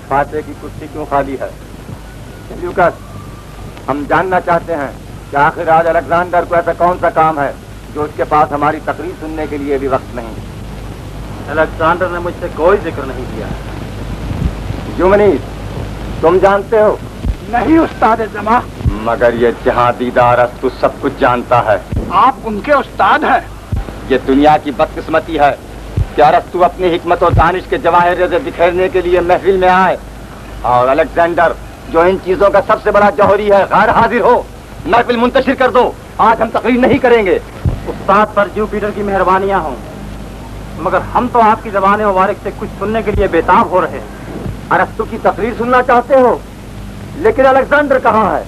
फाटे की कुर्सी क्यों खाली है? ल्यूकस, हम जानना चाहते हैं कि आखिर आज अलेक्जेंडर को ऐसा कौन सा काम है जो उसके पास हमारी तकरीर सुनने के लिए भी वक्त नहीं। अलेक्जेंडर ने मुझसे कोई जिक्र नहीं किया। यूमनीस, तुम जानते हो? नहीं उस्ताद जमा। मगर ये जहां दीदार अस्तु सब कुछ जानता है। आप उनके उस्ताद हैं। ये दुनिया की बदकिस्मती है कि अरस्तु अपनी हिकमत और दानिश के जवाहिर बिखेरने के लिए महफिल में आए और अलेक्जेंडर जो इन चीजों का सबसे बड़ा जौहरी है गैर हाजिर हो। महफिल मुंतशिर कर दो। आज हम तकरीर नहीं करेंगे। उस्ताद पर जुपिटर की मेहरबानियां हों, मगर हम तो आपकी ज़बान मुबारक से कुछ सुनने के लिए बेताब हो रहे हैं। अरस्तु की तकरीर सुनना चाहते हो, लेकिन अलेक्जेंडर कहाँ है?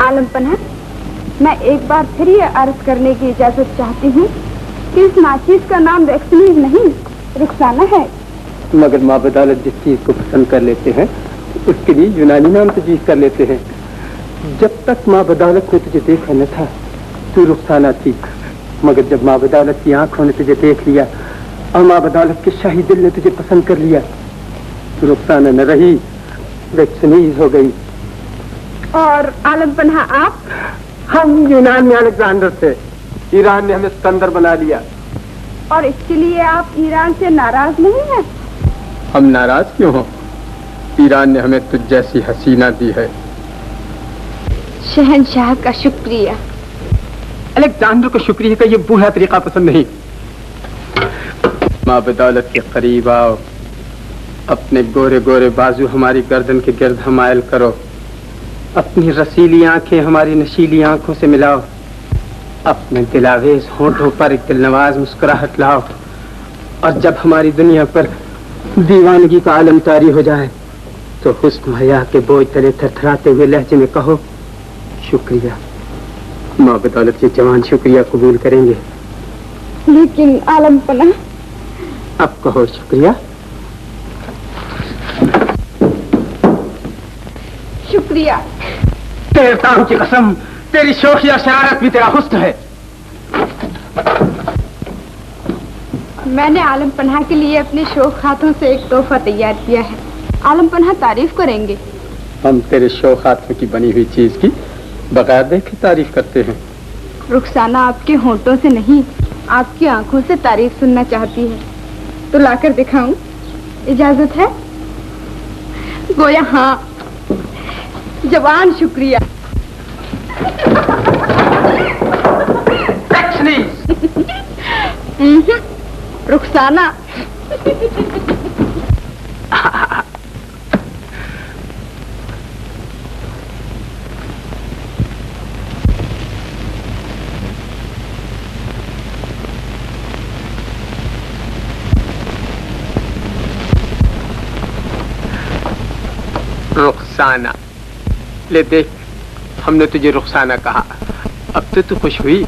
आलमपना, मैं एक बार फिर ये अर्ज करने की इजाजत चाहती हूँ कि इस नाचीज का नाम वैक्सीनीज नहीं, रुखसाना है। मगर माँ बदौलत जिस चीज को पसंद कर लेते हैं उसके लिए यूनानी नाम तजवीज कर लेते हैं। जब तक माँ बदौलत ने तुझे देखा न था तू रुखसाना थी, मगर जब माँ बदौलत की आंखों ने तुझे देख लिया और माँ बदौलत के शाही दिल ने तुझे पसंद कर लिया, तू रुखसाना न रही, वैक्सीनीज हो गई। और आलमपना आप? हम यूनान में अलेक्जेंडर थे, ईरान ने हमें सिकंदर बना लिया। और इसके लिए आप ईरान से नाराज नहीं हैं? हम नाराज क्यों हो? ईरान ने हमें तुझ जैसी हसीना दी है। शहनशाह का शुक्रिया। अलेक्जेंडर को शुक्रिया का ये बूढ़ा तरीका पसंद नहीं। माँ बदौलत के करीब आओ, अपने गोरे गोरे बाजू हमारी गर्दन के गिर्द हमायल करो, अपनी रसीली आंखें हमारी नशीली आंखों से मिलाओ, अपने दिलावेज होठों पर एक दिलनवाज मुस्कुराहट लाओ, और जब हमारी दुनिया पर दीवानगी का आलम तारी हो जाए तो हुस्न हया के बोझ तले थरथराते हुए लहजे में कहो शुक्रिया। माँ बदौलत के जवान शुक्रिया कबूल करेंगे। लेकिन आलमपना। अब कहो शुक्रिया। शुक्रिया। तेरे ताऊ की कसम, तेरी शोखिया शरारत भी तेरा हुस्न है। मैंने आलमपना के लिए अपने शौक हाथों से एक तोहफा तैयार किया है। आलमपना तारीफ करेंगे। हम तेरे शौक हाथों की बनी हुई चीज की बगैर देखे तारीफ करते हैं। रुखसाना आपके होंठों से नहीं, आपकी आंखों से तारीफ सुनना चाहती है, तो लाकर दिखाऊं? इजाजत है? गोया हाँ। जवान शुक्रिया। रुखसाना। रुखसाना, ले देख, हमने तुझे रुखसाना कहा। अब तो तू खुश हुई,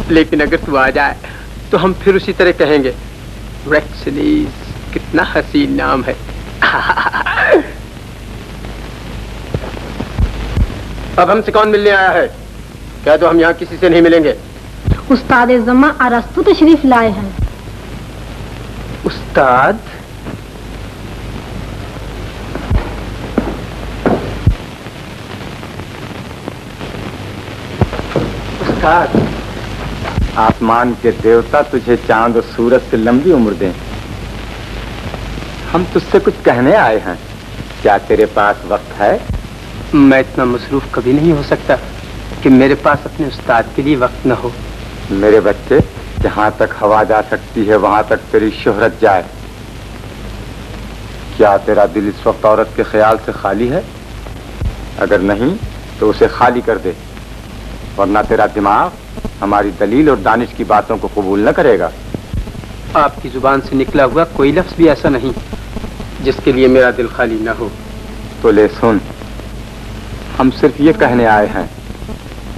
लेकिन अगर तू आ जाए तो हम फिर उसी तरह कहेंगे वैक्सीनीज, कितना हसीन नाम है। अब हमसे कौन मिलने आया है? क्या तो हम यहाँ किसी से नहीं मिलेंगे? उस्ताद जमा अरस्तु तशरीफ लाए हैं। उस्ताद? उस्ताद, आसमान के देवता तुझे चांद और सूरज से लंबी उम्र दें। हम तुझसे कुछ कहने आए हैं, क्या तेरे पास वक्त है? मैं इतना मसरूफ कभी नहीं हो सकता कि मेरे पास अपने उस्ताद के लिए वक्त न हो। मेरे बच्चे, जहाँ तक हवा जा सकती है वहाँ तक तेरी शोहरत जाए। क्या तेरा दिल इस वक्त औरत के ख्याल से खाली है? अगर नहीं तो उसे खाली कर दे, वरना तेरा दिमाग हमारी दलील और दानिश की बातों को कबूल न करेगा। आपकी जुबान से निकला हुआ कोई लफ्ज भी ऐसा नहीं जिसके लिए मेरा दिल खाली न हो। तो ले सुन, हम सिर्फ ये कहने आए हैं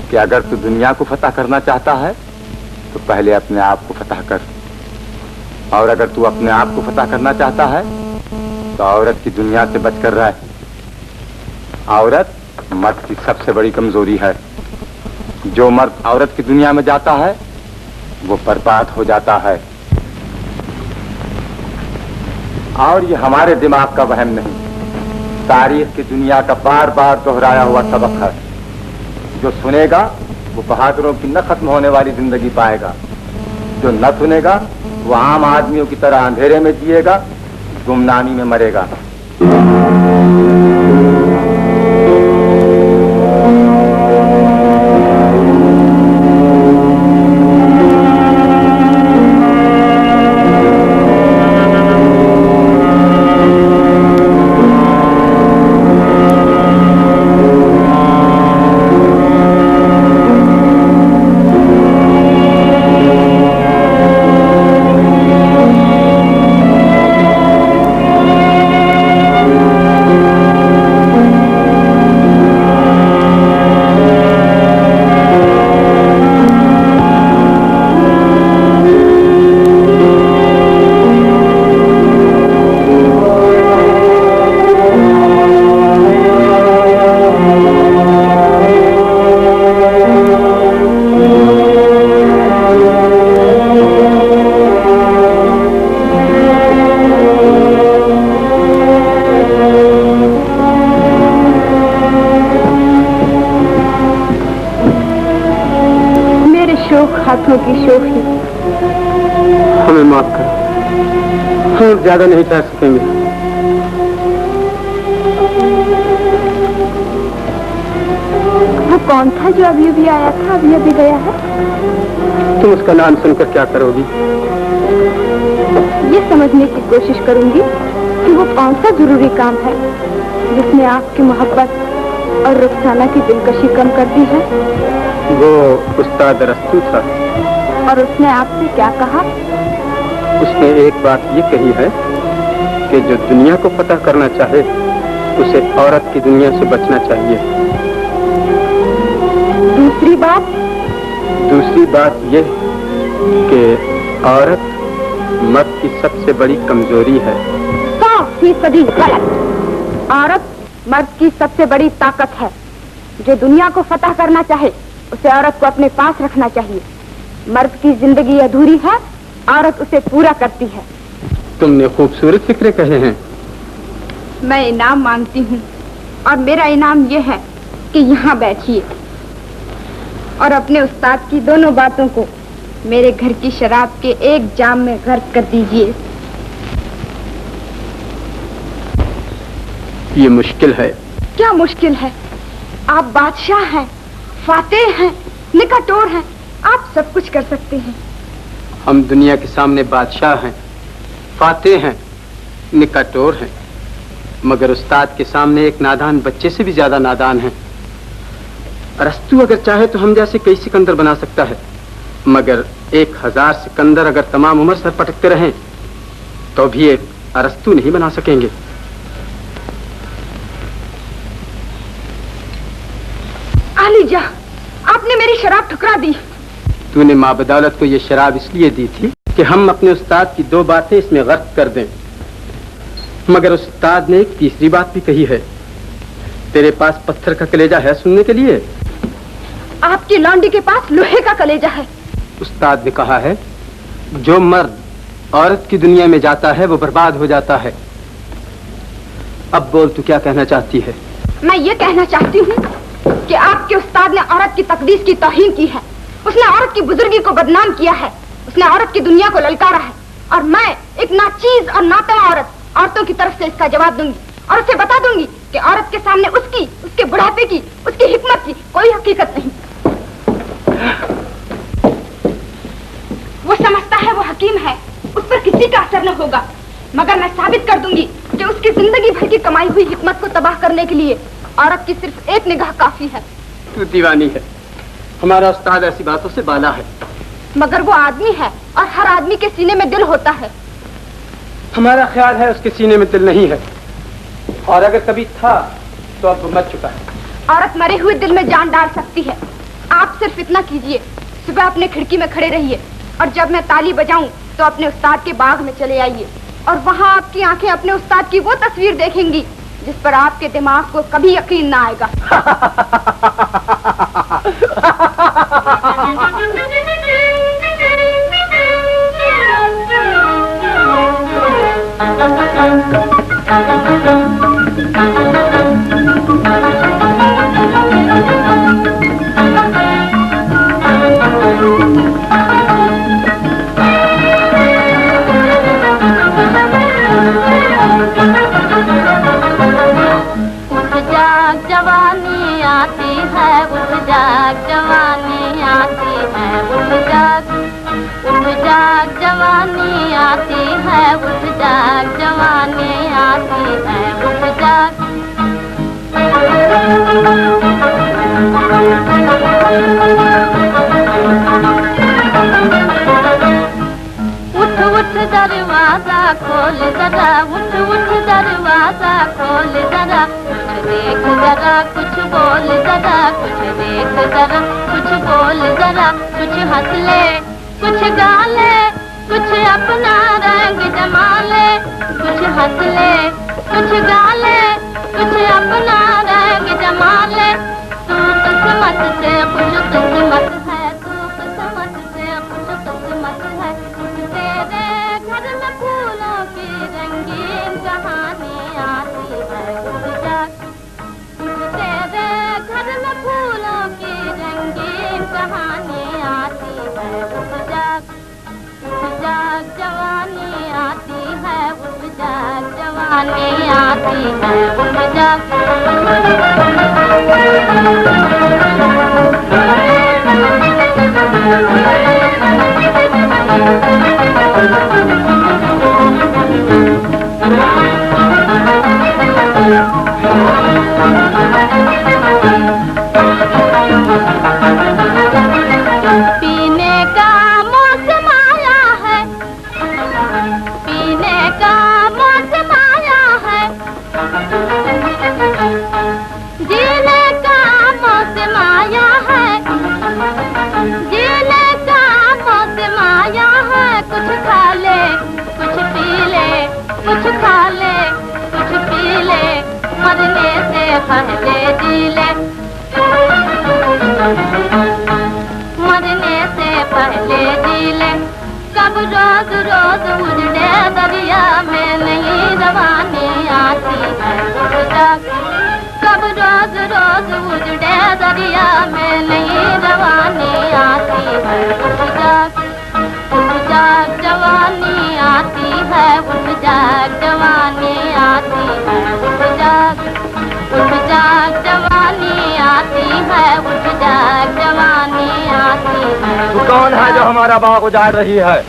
कि अगर तू दुनिया को फतह करना चाहता है तो पहले अपने आप को फतह कर, और अगर तू अपने आप को फतह करना चाहता है तो औरत की दुनिया से बचकर रह। औरत मर्द की सबसे बड़ी कमजोरी है। जो मर्द औरत की दुनिया में जाता है वो बर्बाद हो जाता है। और ये हमारे दिमाग का वहम नहीं, तारीख की दुनिया का बार बार दोहराया हुआ सबक है। जो सुनेगा वो बहादुरों की न खत्म होने वाली जिंदगी पाएगा, जो न सुनेगा वो आम आदमियों की तरह अंधेरे में जिएगा, गुमनामी में मरेगा। हाथों की शोख है। हमें माफ करो, हम ज्यादा नहीं कह सकेंगे। वो कौन था जो अभी अभी आया था, अभी अभी गया है? तुम उसका नाम सुनकर क्या करोगी? ये समझने की कोशिश करूंगी कि वो कौन सा जरूरी काम है जिसने आपकी मोहब्बत और रुखसाना की दिलकशी कम कर दी है। वो उस्ताद अरस्तू था। और उसने आपसे क्या कहा? उसने एक बात ये कही है कि जो दुनिया को पता करना चाहे उसे औरत की दुनिया से बचना चाहिए। दूसरी बात? दूसरी बात ये कि औरत मर्द की सबसे बड़ी कमजोरी है। 100% गलत। औरत मर्द की सबसे बड़ी ताकत है। जो दुनिया को फतह करना चाहे उसे औरत को अपने पास रखना चाहिए। मर्द की जिंदगी अधूरी है, औरत उसे पूरा करती है। तुमने खूबसूरत फिक्रे कहे हैं। मैं इनाम मांगती हूँ और मेरा इनाम ये है कि यहाँ बैठिए और अपने उस्ताद की दोनों बातों को मेरे घर की शराब के एक जाम में गर्क कर दीजिए। ये मुश्किल है। क्या मुश्किल है? आप बादशाह हैं, फातेह हैं, निकाटोर हैं, आप सब कुछ कर सकते हैं। हम दुनिया के सामने बादशाह हैं, फातेह हैं, निकाटोर हैं, मगर उस्ताद के सामने एक नादान बच्चे से भी ज्यादा नादान हैं। अरस्तू अगर चाहे तो हम जैसे कई सिकंदर बना सकता है, मगर 1000 सिकंदर अगर तमाम उम्र सर पटकते रहें तो भी एक अरस्तू नहीं बना सकेंगे। आलीजा, आपने मेरी शराब ठुकरा दी। तूने माँ बदौलत को ये शराब इसलिए दी थी कि हम अपने उस्ताद की 2 बातें इसमें गर्क कर दें, मगर उस्ताद ने एक तीसरी बात भी कही है। तेरे पास पत्थर का कलेजा है सुनने के लिए? आपकी लौंडी के पास लोहे का कलेजा है। उस्ताद ने कहा है जो मर्द औरत की दुनिया में जाता है वो बर्बाद हो जाता है। अब बोल, तू क्या कहना चाहती है? मैं ये कहना चाहती हूँ कि आपके उस्ताद ने औरत की तकदीस की तौहीन की है। उसने औरत की बुजुर्गी को बदनाम किया है। उसने औरत की दुनिया को ललकारा है। और मैं एक नाचीज और नातवा औरतों की तरफ से इसका जवाब दूंगी और उसे बता दूंगी कि औरत के सामने उसके बुढ़ापे की, उसकी हिकमत की कोई हकीकत नहीं। वो समझता है वो हकीम है, उस पर किसी का असर न होगा, मगर मैं साबित कर दूंगी कि उसकी जिंदगी भर की कमाई हुई हिकमत को तबाह करने के लिए औरत की सिर्फ एक निगाह काफी है। तू दीवानी है। हमारा उस्ताद ऐसी बातों से बाला है। मगर वो आदमी है और हर आदमी के सीने में दिल होता है। हमारा ख्याल है उसके सीने में दिल नहीं है, और अगर कभी था तो अब मर चुका है। औरत मरे हुए दिल में जान डाल सकती है। आप सिर्फ इतना कीजिए, सुबह अपने खिड़की में खड़े रहिए और जब मैं ताली बजाऊं तो अपने उस्ताद के बाग में चले आइए और वहाँ आपकी आंखें अपने उस्ताद की वो तस्वीर देखेंगी जिस पर आपके दिमाग को कभी यकीन ना आएगा। जवानी आती है, उठ जाग जवानी आती है, उठ जाग जवानी आती है, उठ जाग जवानी आती है, उठ जाग। उठ उठ दरवाजा खोल जरा, उठ उठ दरवाजा खोल जरा, देख जरा कुछ बोल जरा, कुछ देख जरा कुछ बोल जरा, कुछ हंस ले कुछ गा ले, कुछ अपना रंग जमा ले, कुछ हंस ले कुछ गा ले, कुछ अपना रंग जमा ले। तू किस्मत से खुश किस्मत है, तू किस्मत से खुश किस्मत है, तेरे घर में फूलों की रंगीन कहानी आती है, उठ जाग। तेरे घर में फूलों की रंगीन कहानी आती है, उठ जाग जवानी आती है, उठ जाग जवानी आती है, उठ जाग। पीने का मौसम आया है, पीने का मौसम आया है, जीने का मौसम आया है, जीने का मौसम आया है। कुछ खा ले कुछ पी ले, कुछ खा ले कुछ पी ले, मरने से पहले जी ले, मरने से पहले जी ले। कब रोज रोज उजड़े दरिया में नहीं रवानी आती है, उठ जाग। कब रोज रोज उजड़े दरिया में नहीं रवानी आती है, उठ जाग जवानी आती है, उठ जाग जवानी आती है, उठ जाग जवानी आती है, उठ जाग जवानी आती है। तू कौन है जो हमारा बाग उजाड़ रही है?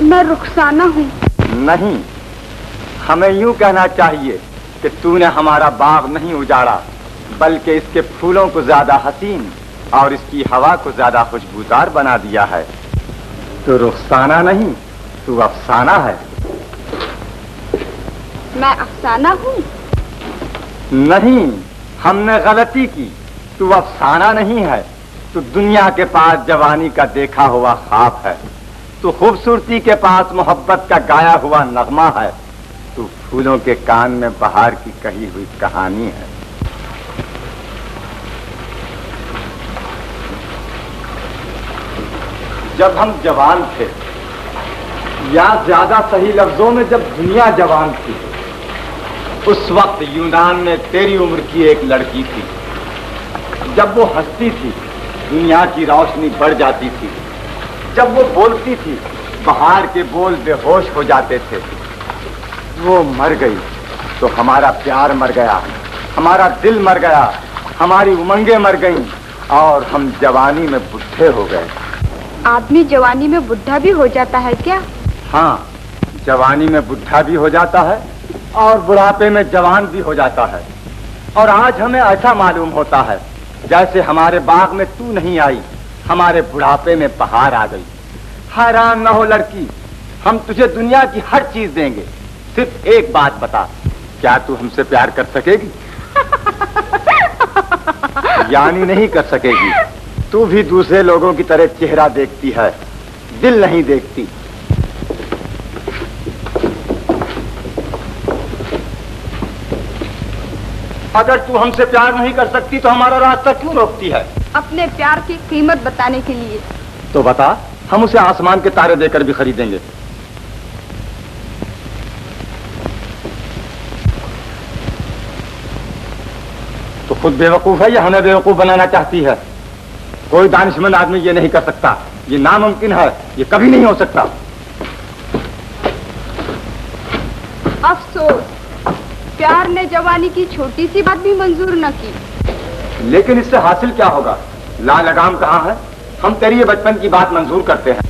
मैं रुखसाना हूँ। नहीं, हमें यूं कहना चाहिए कि तूने हमारा बाग नहीं उजाड़ा, बल्कि इसके फूलों को ज्यादा हसीन और इसकी हवा को ज्यादा खुशबूदार बना दिया है। तो रुखसाना नहीं, तू अफसाना है। मैं अफसाना हूँ? नहीं, हमने गलती की। तू अफसाना नहीं है, तू दुनिया के पास जवानी का देखा हुआ ख्वाब है। तू खूबसूरती के पास मोहब्बत का गाया हुआ नगमा है। तू फूलों के कान में बहार की कही हुई कहानी है। जब हम जवान थे, या ज्यादा सही लफ्जों में जब दुनिया जवान थी, उस वक्त यूनान में तेरी उम्र की एक लड़की थी। जब वो हंसती थी, दुनिया की रोशनी बढ़ जाती थी। जब वो बोलती थी, बहार के बोल बेहोश हो जाते थे। वो मर गई तो हमारा प्यार मर गया, हमारा दिल मर गया, हमारी उमंगें मर गईं और हम जवानी में बुढ़े हो गए। आदमी जवानी में बुढ़ा भी हो जाता है क्या? हाँ, जवानी में बुढ़ा भी हो जाता है और बुढ़ापे में जवान भी हो जाता है। और आज हमें ऐसा मालूम होता है जैसे हमारे बाग में तू नहीं आई, हमारे बुढ़ापे में बहार आ गई। हैरान न हो लड़की, हम तुझे दुनिया की हर चीज देंगे, सिर्फ एक बात बता, क्या तू हमसे प्यार कर सकेगी? यानी नहीं कर सकेगी। तू भी दूसरे लोगों की तरह चेहरा देखती है, दिल नहीं देखती। अगर तू हमसे प्यार नहीं कर सकती तो हमारा रास्ता क्यों रोकती है? अपने प्यार की कीमत बताने के लिए। तो बता। हम उसे आसमान के तारे देकर भी खरीदेंगे। तो खुद बेवकूफ है या हमें बेवकूफ बनाना चाहती है? कोई दानिशमंद आदमी ये नहीं कर सकता, ये नामुमकिन है, ये कभी नहीं हो सकता। अफसोस, प्यार ने जवानी की छोटी सी बात भी मंजूर न की। लेकिन इससे हासिल क्या होगा? ला लगाम कहाँ है? हम तेरी ये बचपन की बात मंजूर करते हैं।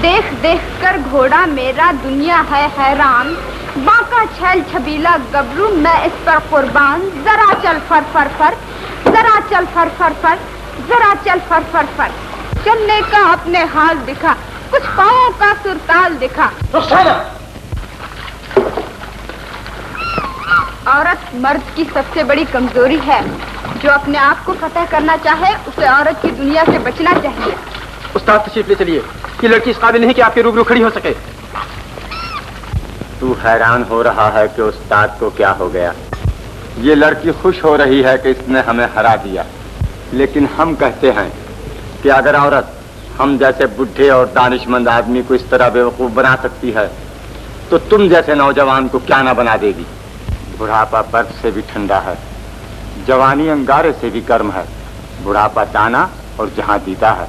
देख देख कर घोड़ा मेरा दुनिया है हैरान, बांका छैल छबीला गबरू मैं इस पर कुर्बान। जरा चल फर फर फर, जरा चल फर फर फर, जरा चल फर फर फर। चलने का अपने हाल दिखा, कुछ पाँवों का सुरताल दिखा। औरत मर्द की सबसे बड़ी कमजोरी है। जो अपने आप को फतह करना चाहे उसे औरत की दुनिया से बचना चाहिए। उस्ताद तशरीफ ले चलिए, ये लड़की इस काबिल नहीं कि आपके रूबरू खड़ी हो सके। तू हैरान हो रहा है कि उस्ताद को क्या हो गया। ये लड़की खुश हो रही है कि इसने हमें हरा दिया, लेकिन हम कहते हैं कि अगर औरत हम जैसे बुढ़े और दानिशमंद आदमी को इस तरह बेवकूफ बना सकती है, तो तुम जैसे नौजवान को क्या ना बना देगी। बुढ़ापा बर्फ से भी ठंडा है, जवानी अंगारे से भी गर्म है। बुढ़ापा दाना और जहां दीदा है,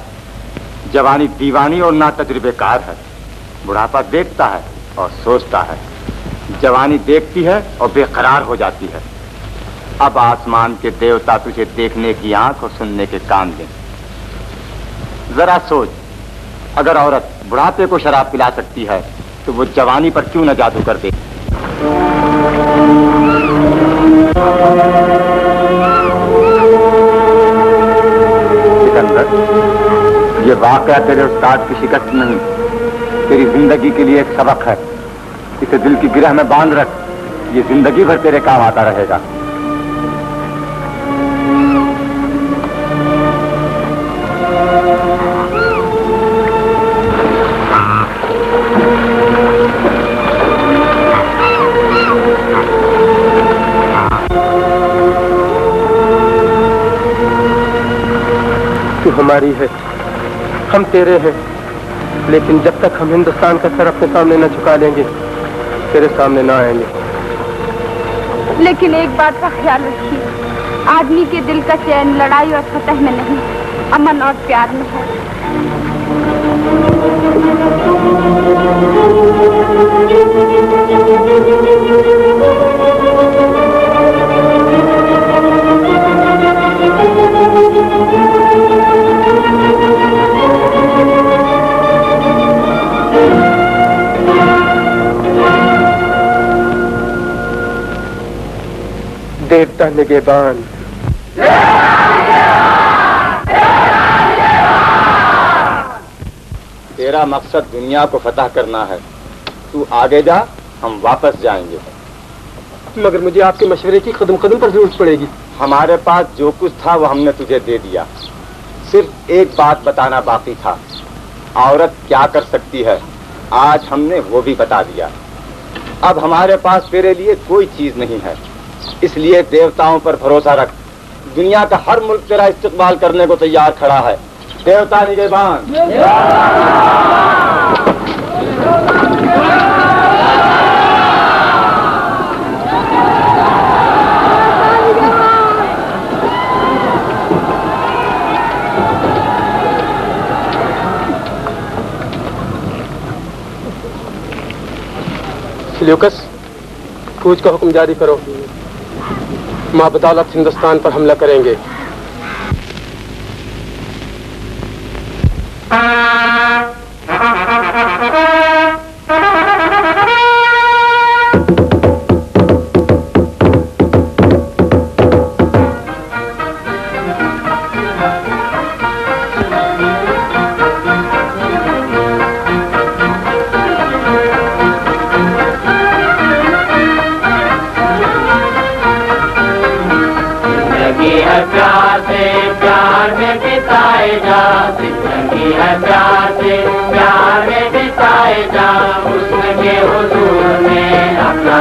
जवानी दीवानी और ना तजुर्बेकार है। बुढ़ापा देखता है और सोचता है, जवानी देखती है और बेकरार हो जाती है। अब आसमान के देवता तुझे देखने की आंख और सुनने के कान दें। जरा सोच, अगर औरत बुढ़ापे को शराब पिला सकती है तो वो जवानी पर क्यों न जादू कर दे। सिकंदर, ये वाकया तेरे उस्ताद की शिकस्त नहीं, तेरी जिंदगी के लिए एक सबक है। इसे दिल की गिरह में बांध रख, ये जिंदगी भर तेरे काम आता रहेगा। तू हमारी है, हम तेरे हैं, लेकिन जब तक हम हिंदुस्तान का सर अपने सामने न झुका लेंगे, तेरे सामने न आएंगे। लेकिन एक बात का ख्याल रखिए, आदमी के दिल का चैन लड़ाई और फतह में नहीं, अमन और प्यार में है। देवता निगहबान, तेरा मकसद दुनिया को फतह करना है। तू आगे जा, हम वापस जाएंगे। मगर मुझे आपके मशवरे की कदम कदम पर जरूरत पड़ेगी। हमारे पास जो कुछ था वो हमने तुझे दे दिया, सिर्फ एक बात बताना बाकी था। औरत क्या कर सकती है, आज हमने वो भी बता दिया। अब हमारे पास तेरे लिए कोई चीज नहीं है, इसलिए देवताओं पर भरोसा रख। दुनिया का हर मुल्क तेरा इस्तकबाल करने को तैयार खड़ा है। देवता निगहबान। सिल्यूकस, कूच का हुक्म जारी करो। मां बदौलत हिंदुस्तान पर हमला करेंगे। प्यार में बिताए जा, हुस्न के हुजूर में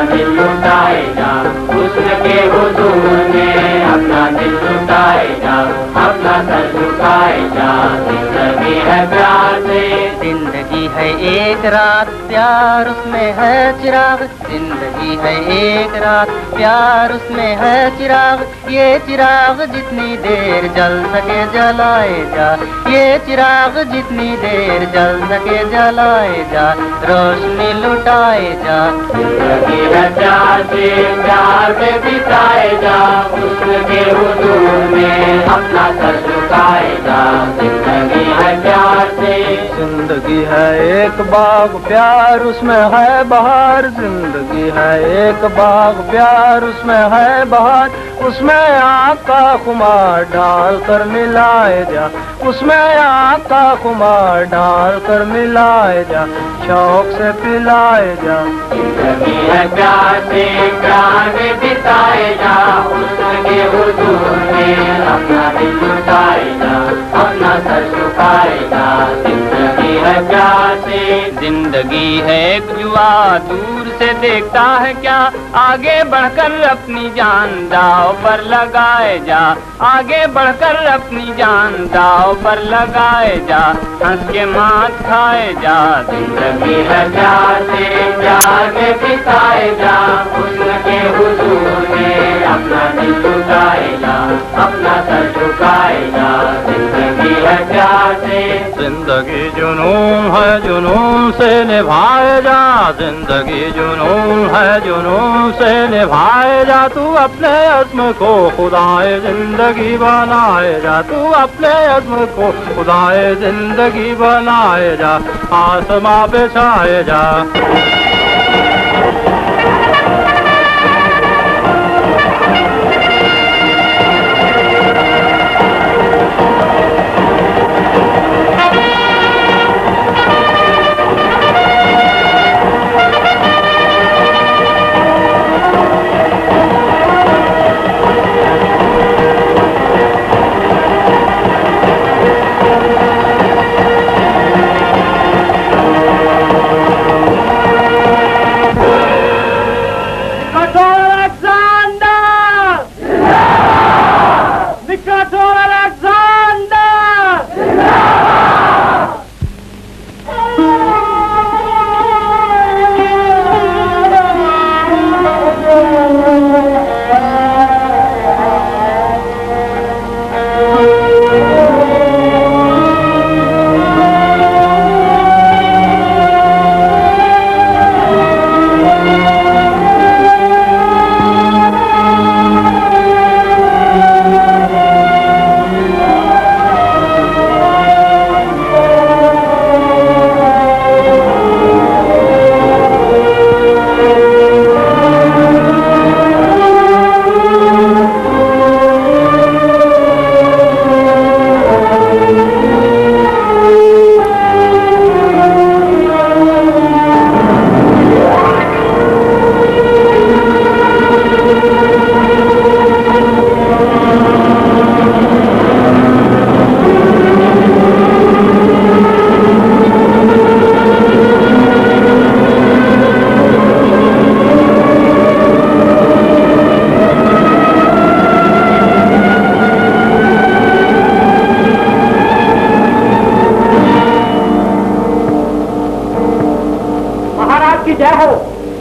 दिल लुटाए जा, हुस्न के हुजूर में अपना दिल लुटाए जा, अपना सर झुकाए जा। जिंदगी है प्यार से, जिंदगी है एक रात प्यार उसमें है चिराग, जिंदगी है एक रात प्यार उसमें है चिराग। ये चिराग जितनी देर जल सके जलाए जा, ये चिराग जितनी देर जल सके जलाए जा, रोशनी लुटाए जा। जिंदगी है प्यार से, प्यार में बिताए जा, हुस्न के हुजूर में अपना सर झुकाए जा। जिंदगी है प्यार से, जिंदगी है एक बाग प्यार उसमें है बहार, जिंदगी है एक बाग प्यार उसमें है बहार। उसमें आग का खुमार डाल कर मिलाए जा, उसमें आग का खुमार डाल कर मिलाए जा, शौक से पिलाए जा। जिंदगी है प्यार से, प्यार में बिताए जा, हुस्न के हुजूर में अपना दिल लुटाए जा, अपना सर झुकाए जा। जिंदगी है प्यार से, जिंदगी है एक जुआ दूर से देखता है क्या, आगे बढ़कर अपनी जान दाव पर लगाए जा, आगे बढ़कर अपनी जान दाव पर लगाए जा, हंस के मात खाए जा। जिंदगी है प्यार से, प्यार में बिताए जा, हुस्न के हुजूर में अपना दिल लुटाए जा, अपना सर झुकाए जा। जिंदगी है प्यार से, जिंदगी जुनून है जुनून से निभाए जा, जिंदगी जुनून है जुनून से निभाए जा। तू अपने अज़्म को खुदाए जिंदगी बनाए जा, तू अपने अज़्म को खुदाए जिंदगी बनाए जा, आसमां पे छाए जा।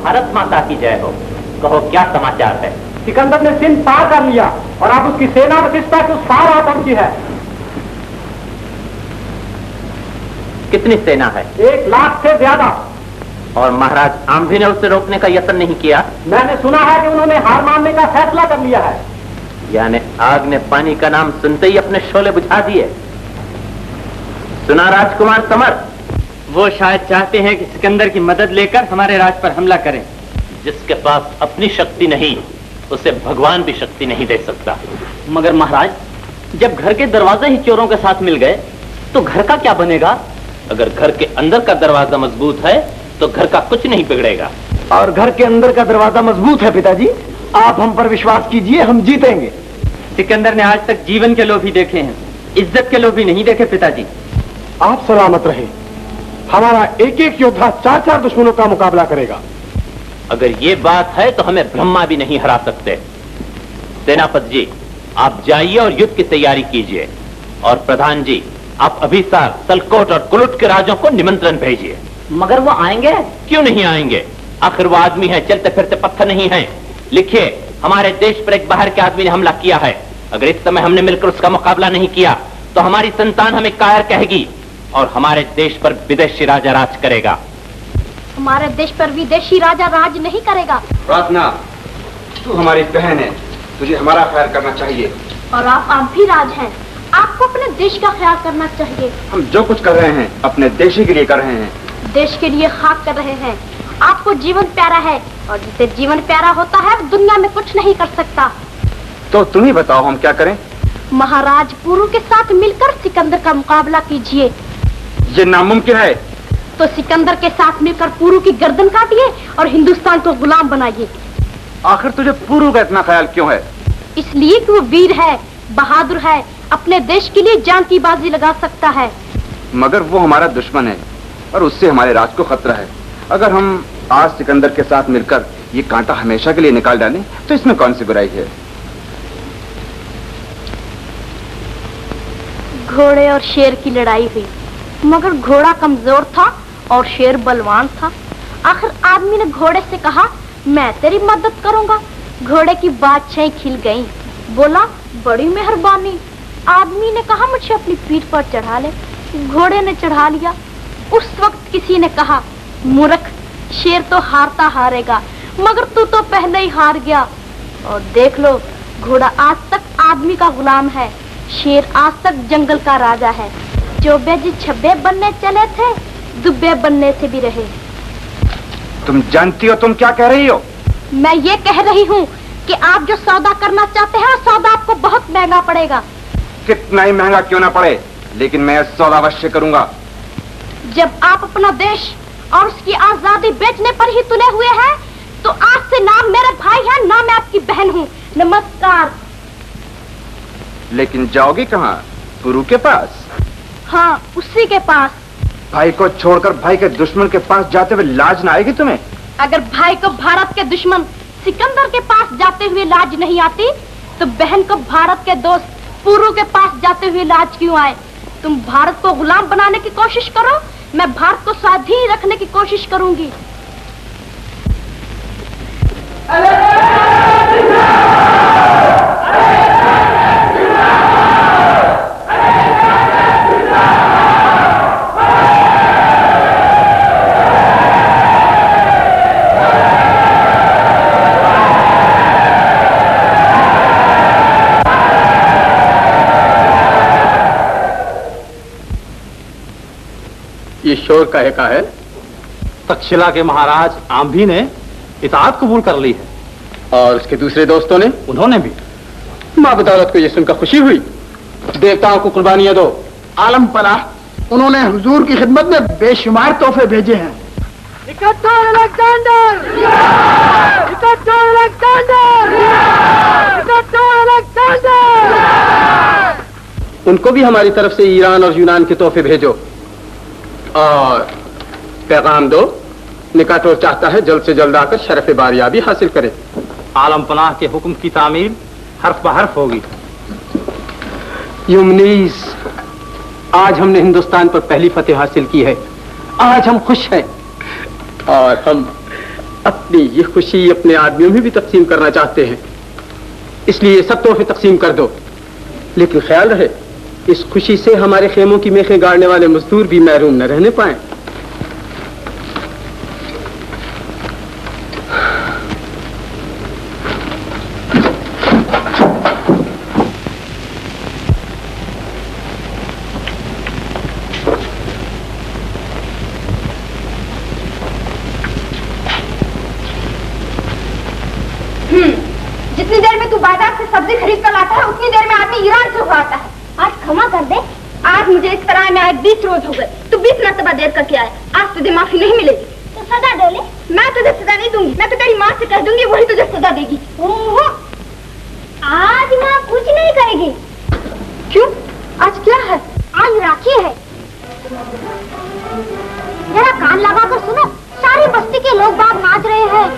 भारत माता की जय हो। कहो क्या समाचार है? सिकंदर ने सिंध पार कर लिया और अब उसकी सेना वशिष्ठा के उस पार आ पहुंची है। कितनी सेना है? 1 लाख से ज्यादा। और महाराज आम्भी ने उसे रोकने का यत्न नहीं किया? मैंने सुना है कि उन्होंने हार मानने का फैसला कर लिया है। यानी आग ने पानी का नाम सुनते ही अपने शोले बुझा दिए। सुना राजकुमार समर? वो शायद चाहते हैं कि सिकंदर की मदद लेकर हमारे राज पर हमला करें। जिसके पास अपनी शक्ति नहीं, उसे भगवान भी शक्ति नहीं दे सकता। मगर महाराज, जब घर के दरवाजे ही चोरों के साथ मिल गए तो घर का क्या बनेगा? अगर घर के अंदर का दरवाजा मजबूत है तो घर का कुछ नहीं बिगड़ेगा। और घर के अंदर का दरवाजा मजबूत है पिताजी। आप हम पर विश्वास कीजिए, हम जीतेंगे। सिकंदर ने आज तक जीवन के लोभी देखे हैं, इज्जत के लोभी नहीं देखे पिताजी। आप सलामत रहे। हमारा एक एक योद्धा 4-4 दुश्मनों का मुकाबला करेगा। अगर ये बात है तो हमें ब्रह्मा भी नहीं हरा सकते। सेनापति जी, आप जाइए और युद्ध की तैयारी कीजिए। और प्रधान जी, आप अभी सार सलकोट और कुलुट के राजों को निमंत्रण भेजिए। मगर वो आएंगे? क्यों नहीं आएंगे? आखिर वो आदमी है, चलते फिरते पत्थर नहीं है। लिखिए, हमारे देश पर एक बाहर के आदमी ने हमला किया है। अगर इस समय हमने मिलकर उसका मुकाबला नहीं किया तो हमारी संतान हमें कायर कहेगी और हमारे देश पर विदेशी राजा राज करेगा। हमारे देश पर विदेशी राजा राज नहीं करेगा। प्रार्थना, तू हमारी बहन है, तुझे हमारा ख्याल करना चाहिए। और आप भी राज हैं, आपको अपने देश का ख्याल करना चाहिए। हम जो कुछ कर रहे हैं अपने देश ही के लिए कर रहे हैं। देश के लिए खाक कर रहे हैं। आपको जीवन प्यारा है और जिसे जीवन प्यारा होता है वो दुनिया में कुछ नहीं कर सकता। तो तुम ही बताओ हम क्या करें? महाराज पुरु के साथ मिलकर सिकंदर का मुकाबला कीजिए। ये नामुमकिन है। तो सिकंदर के साथ मिलकर पुरु की गर्दन काटिए और हिंदुस्तान को गुलाम बनाइए। आखिर तुझे पुरु का इतना ख्याल क्यों है? इसलिए कि वो वीर है, बहादुर है, अपने देश के लिए जान की बाजी लगा सकता है। मगर वो हमारा दुश्मन है और उससे हमारे राज को खतरा है। अगर हम आज सिकंदर के साथ मिलकर ये कांटा हमेशा के लिए निकाल डालें तो इसमें कौन सी बुराई है? घोड़े और शेर की लड़ाई हुई, मगर घोड़ा कमजोर था और शेर बलवान था। आखिर आदमी ने घोड़े से कहा, मैं तेरी मदद करूंगा। घोड़े की बादशाही खिल गई, बोला बड़ी मेहरबानी। आदमी ने कहा, मुझे अपनी पीठ पर चढ़ा ले। घोड़े ने चढ़ा लिया। उस वक्त किसी ने कहा, मूर्ख, शेर तो हारता हारेगा, मगर तू तो पहले ही हार गया। और देख लो, घोड़ा आज तक आदमी का गुलाम है, शेर आज तक जंगल का राजा है। चौबे जी छब्बे बनने चले थे, दुब्बे बनने से भी रहे। तुम जानती हो तुम क्या कह रही हो? मैं ये कह रही हूँ कि आप जो सौदा करना चाहते हैं, सौदा आपको बहुत महंगा पड़ेगा। कितना ही महंगा क्यों ना पड़े, लेकिन मैं सौदा अवश्य करूंगा। जब आप अपना देश और उसकी आजादी बेचने पर ही तुले हुए हैं, तो आज से ना मेरे भाई हैं, ना मैं आपकी बहन हूँ। नमस्कार। लेकिन जाओगी कहाँ? पुरु के पास? हाँ, उसी के पास। भाई को छोड़कर भाई के दुश्मन के पास जाते हुए लाज ना आएगी तुम्हें? अगर भाई को भारत के दुश्मन सिकंदर के पास जाते हुए लाज नहीं आती, तो बहन को भारत के दोस्त पुरु के पास जाते हुए लाज क्यों आए? तुम भारत को गुलाम बनाने की कोशिश करो, मैं भारत को स्वाधीन रखने की कोशिश करूंगी। ये शोर काहे का है? तक्षशिला के महाराज आम्भी ने इताअत कबूल कर ली है। और उसके दूसरे दोस्तों ने? उन्होंने भी। माँ बदौलत को ये सुनकर खुशी हुई। देवताओं को कुर्बानियां दो। आलम पनाह, उन्होंने हुजूर की खिदमत में बेशुमार तोहफे भेजे हैं। इकट्ठा अलेक्जेंडर! इकट्ठा अलेक्जेंडर! इकट्ठा अलेक्जेंडर! उनको भी हमारी तरफ से ईरान और यूनान के तोहफे भेजो और पैगाम दो, निकाटोर चाहता है जल्द से जल्द आकर शरफ बारियाबी हासिल करे। आलम पनाह के हुक्म की तामील हर्फ ब हर्फ होगी। युमनीस, आज हमने हिंदुस्तान पर पहली फतेह हासिल की है। आज हम खुश हैं और हम अपनी ये खुशी अपने आदमियों में भी तकसीम करना चाहते हैं। इसलिए सब तोहफे तकसीम कर दो, लेकिन ख्याल रहे इस खुशी से हमारे खेमों की मेखें गाड़ने वाले मजदूर भी महरूम न रहने पाए। जितनी देर में तू बाजार से सब्जी खरीद कर लाता है, उतनी देर में आदमी ईरान से उगाता है। आज क्षमा कर दे, आज मुझे इस तरह में आए 20 रोज हो गए। तू 20 मरतबा देर करके आए, आज तुझे माफी नहीं मिलेगी। तो सजा दे ले। मैं तुझे सजा नहीं दूंगी, मैं तो तेरी माँ से कह दूंगी, वही तुझे सजा देगी। ओहो, आज माँ कुछ नहीं कहेगी। क्यों? आज क्या है? आज राखी है। जरा कान लगा कर सुनो, सारी बस्ती के लोग बाग नाच रहे हैं,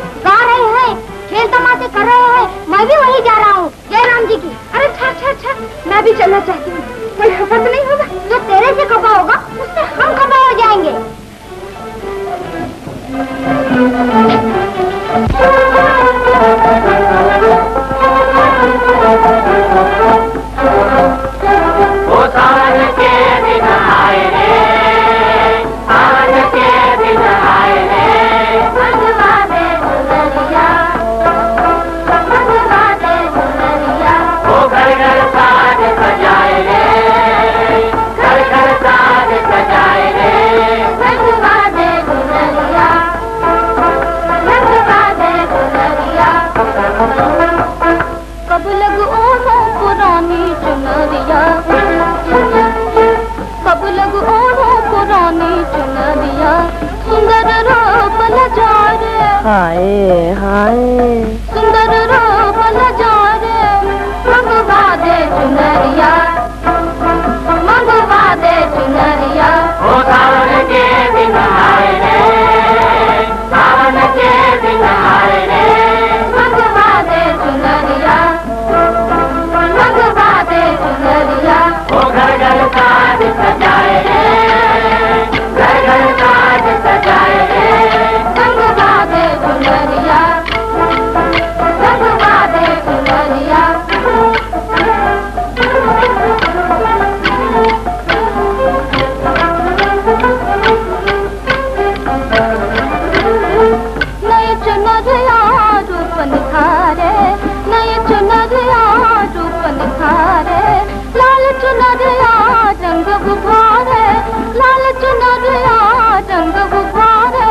हाय हाय सुंदर रूप नजारे मंगवा दे चुनरिया मंगवा दे चुनरिया ओ सावन के दिन आए रे सावन के दिन आए रे मंगवा दे चुनरिया मंगवा दे चुनरिया ओ घर घर साज सजाए रे घर घर साज सजाए रे मंगवा दे चुनरिया मंगवा दे चुनरिया नए चुनरिया रूप निखारे नए चुनरिया रूप निखारे लाल चुनरिया रंग गुब्बारे लाल चुनरिया रंग गुब्बारे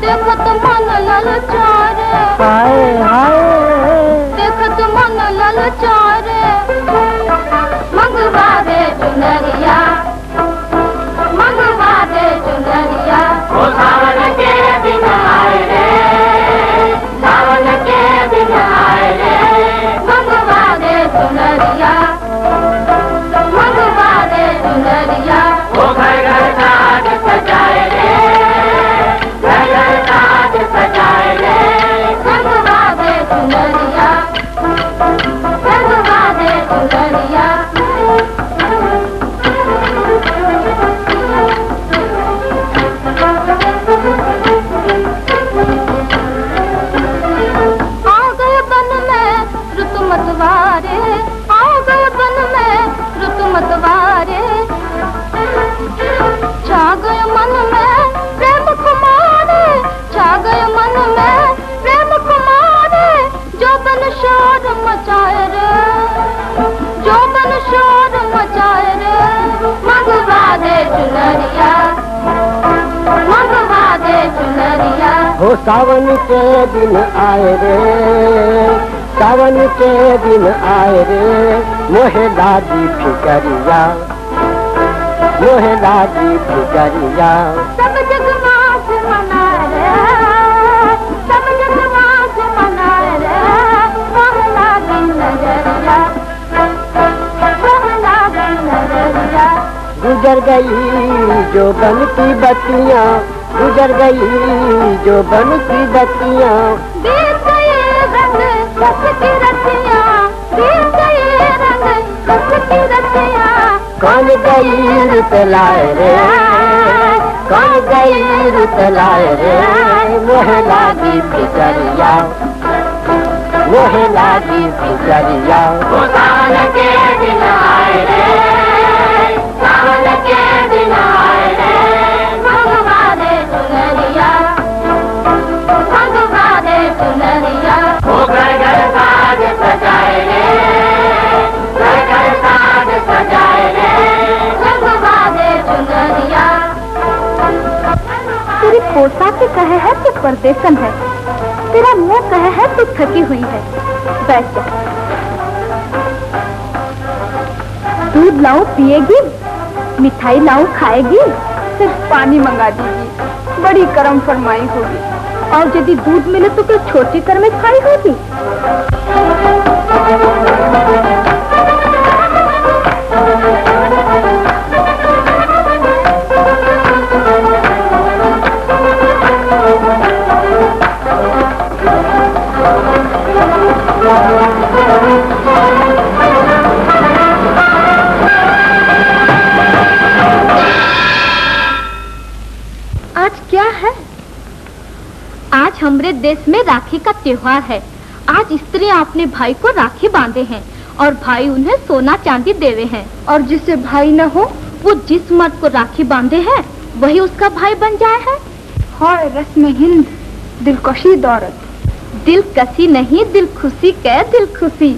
देखो तो मन ललचारे हाय हाय देखो तो मन ललचारे मंगवा दे चुनरिया मंगवा दे चुनरिया ओ सावन के दिन आए रे सावन के दिन आए रे मंगवा दे चुनरिया मंगवा दे चुनरिया ओ घर घर साज सजाए रे घर घर साज सजाए रे मंगवा दे चुनरिया मंगवा दे चुनरिया आ गए बन में ऋतु मतवारे आ गए बन में ऋतु मतवारे छा गए मन में प्रेम कुमारे छा गए मन में प्रेम कुमारे जो बन शोर मचाए रे जो बन शोर मचाए रे मंगवा दे चुनरिया मंगवा दे चुनरिया हो सावन के दिन आए रे सावन के दिन आए रे मोहे लागी फिकरिया मोहे लागी फिकरिया सब जगवास मनाए रे सब जगवास मनाए रे मोहला की नजरिया मोहला की नजरिया गुजर गई जो बन की बत्तियाँ गुजर गई जो बन की बत्तियाँ बीत गए रंग रस की रतियाँ बीत गए रंग रस की रतियाँ कौन गई रुत लाए रे कौन गई रुत लाए रे मोहे लागी फिकरिया मोहे लागी फिकरिया ओ सावन के दिन आए रे सावन के दिन आए रे मंगवा दे चुनरिया मंगवा दे चुनरिया ओ घर घर साज सजाए रे घर घर साज सजाए रे मंगवा दे चुनरिया तेरी पोशाक कहे है तो परदेसन है तेरा मुंह कहे है तो थकी हुई है बैठ जा दूध लाऊं पिएगी मिठाई लाऊं खाएगी सिर्फ पानी मंगा दीजिए बड़ी करम फरमाई होगी और यदि दूध मिले तो क्या छोटी कर में खाई होगी आज क्या है? आज हमारे देश में राखी का त्योहार है। आज स्त्रियां अपने भाई को राखी बांधे हैं और भाई उन्हें सोना चांदी देवे हैं। और जिससे भाई न हो वो जिस मर्द को राखी बांधे हैं वही उसका भाई बन जाए है। हाय रस्म हिंद दिलकशी दौरत दिल कसी नहीं दिल खुशी के दिल खुशी।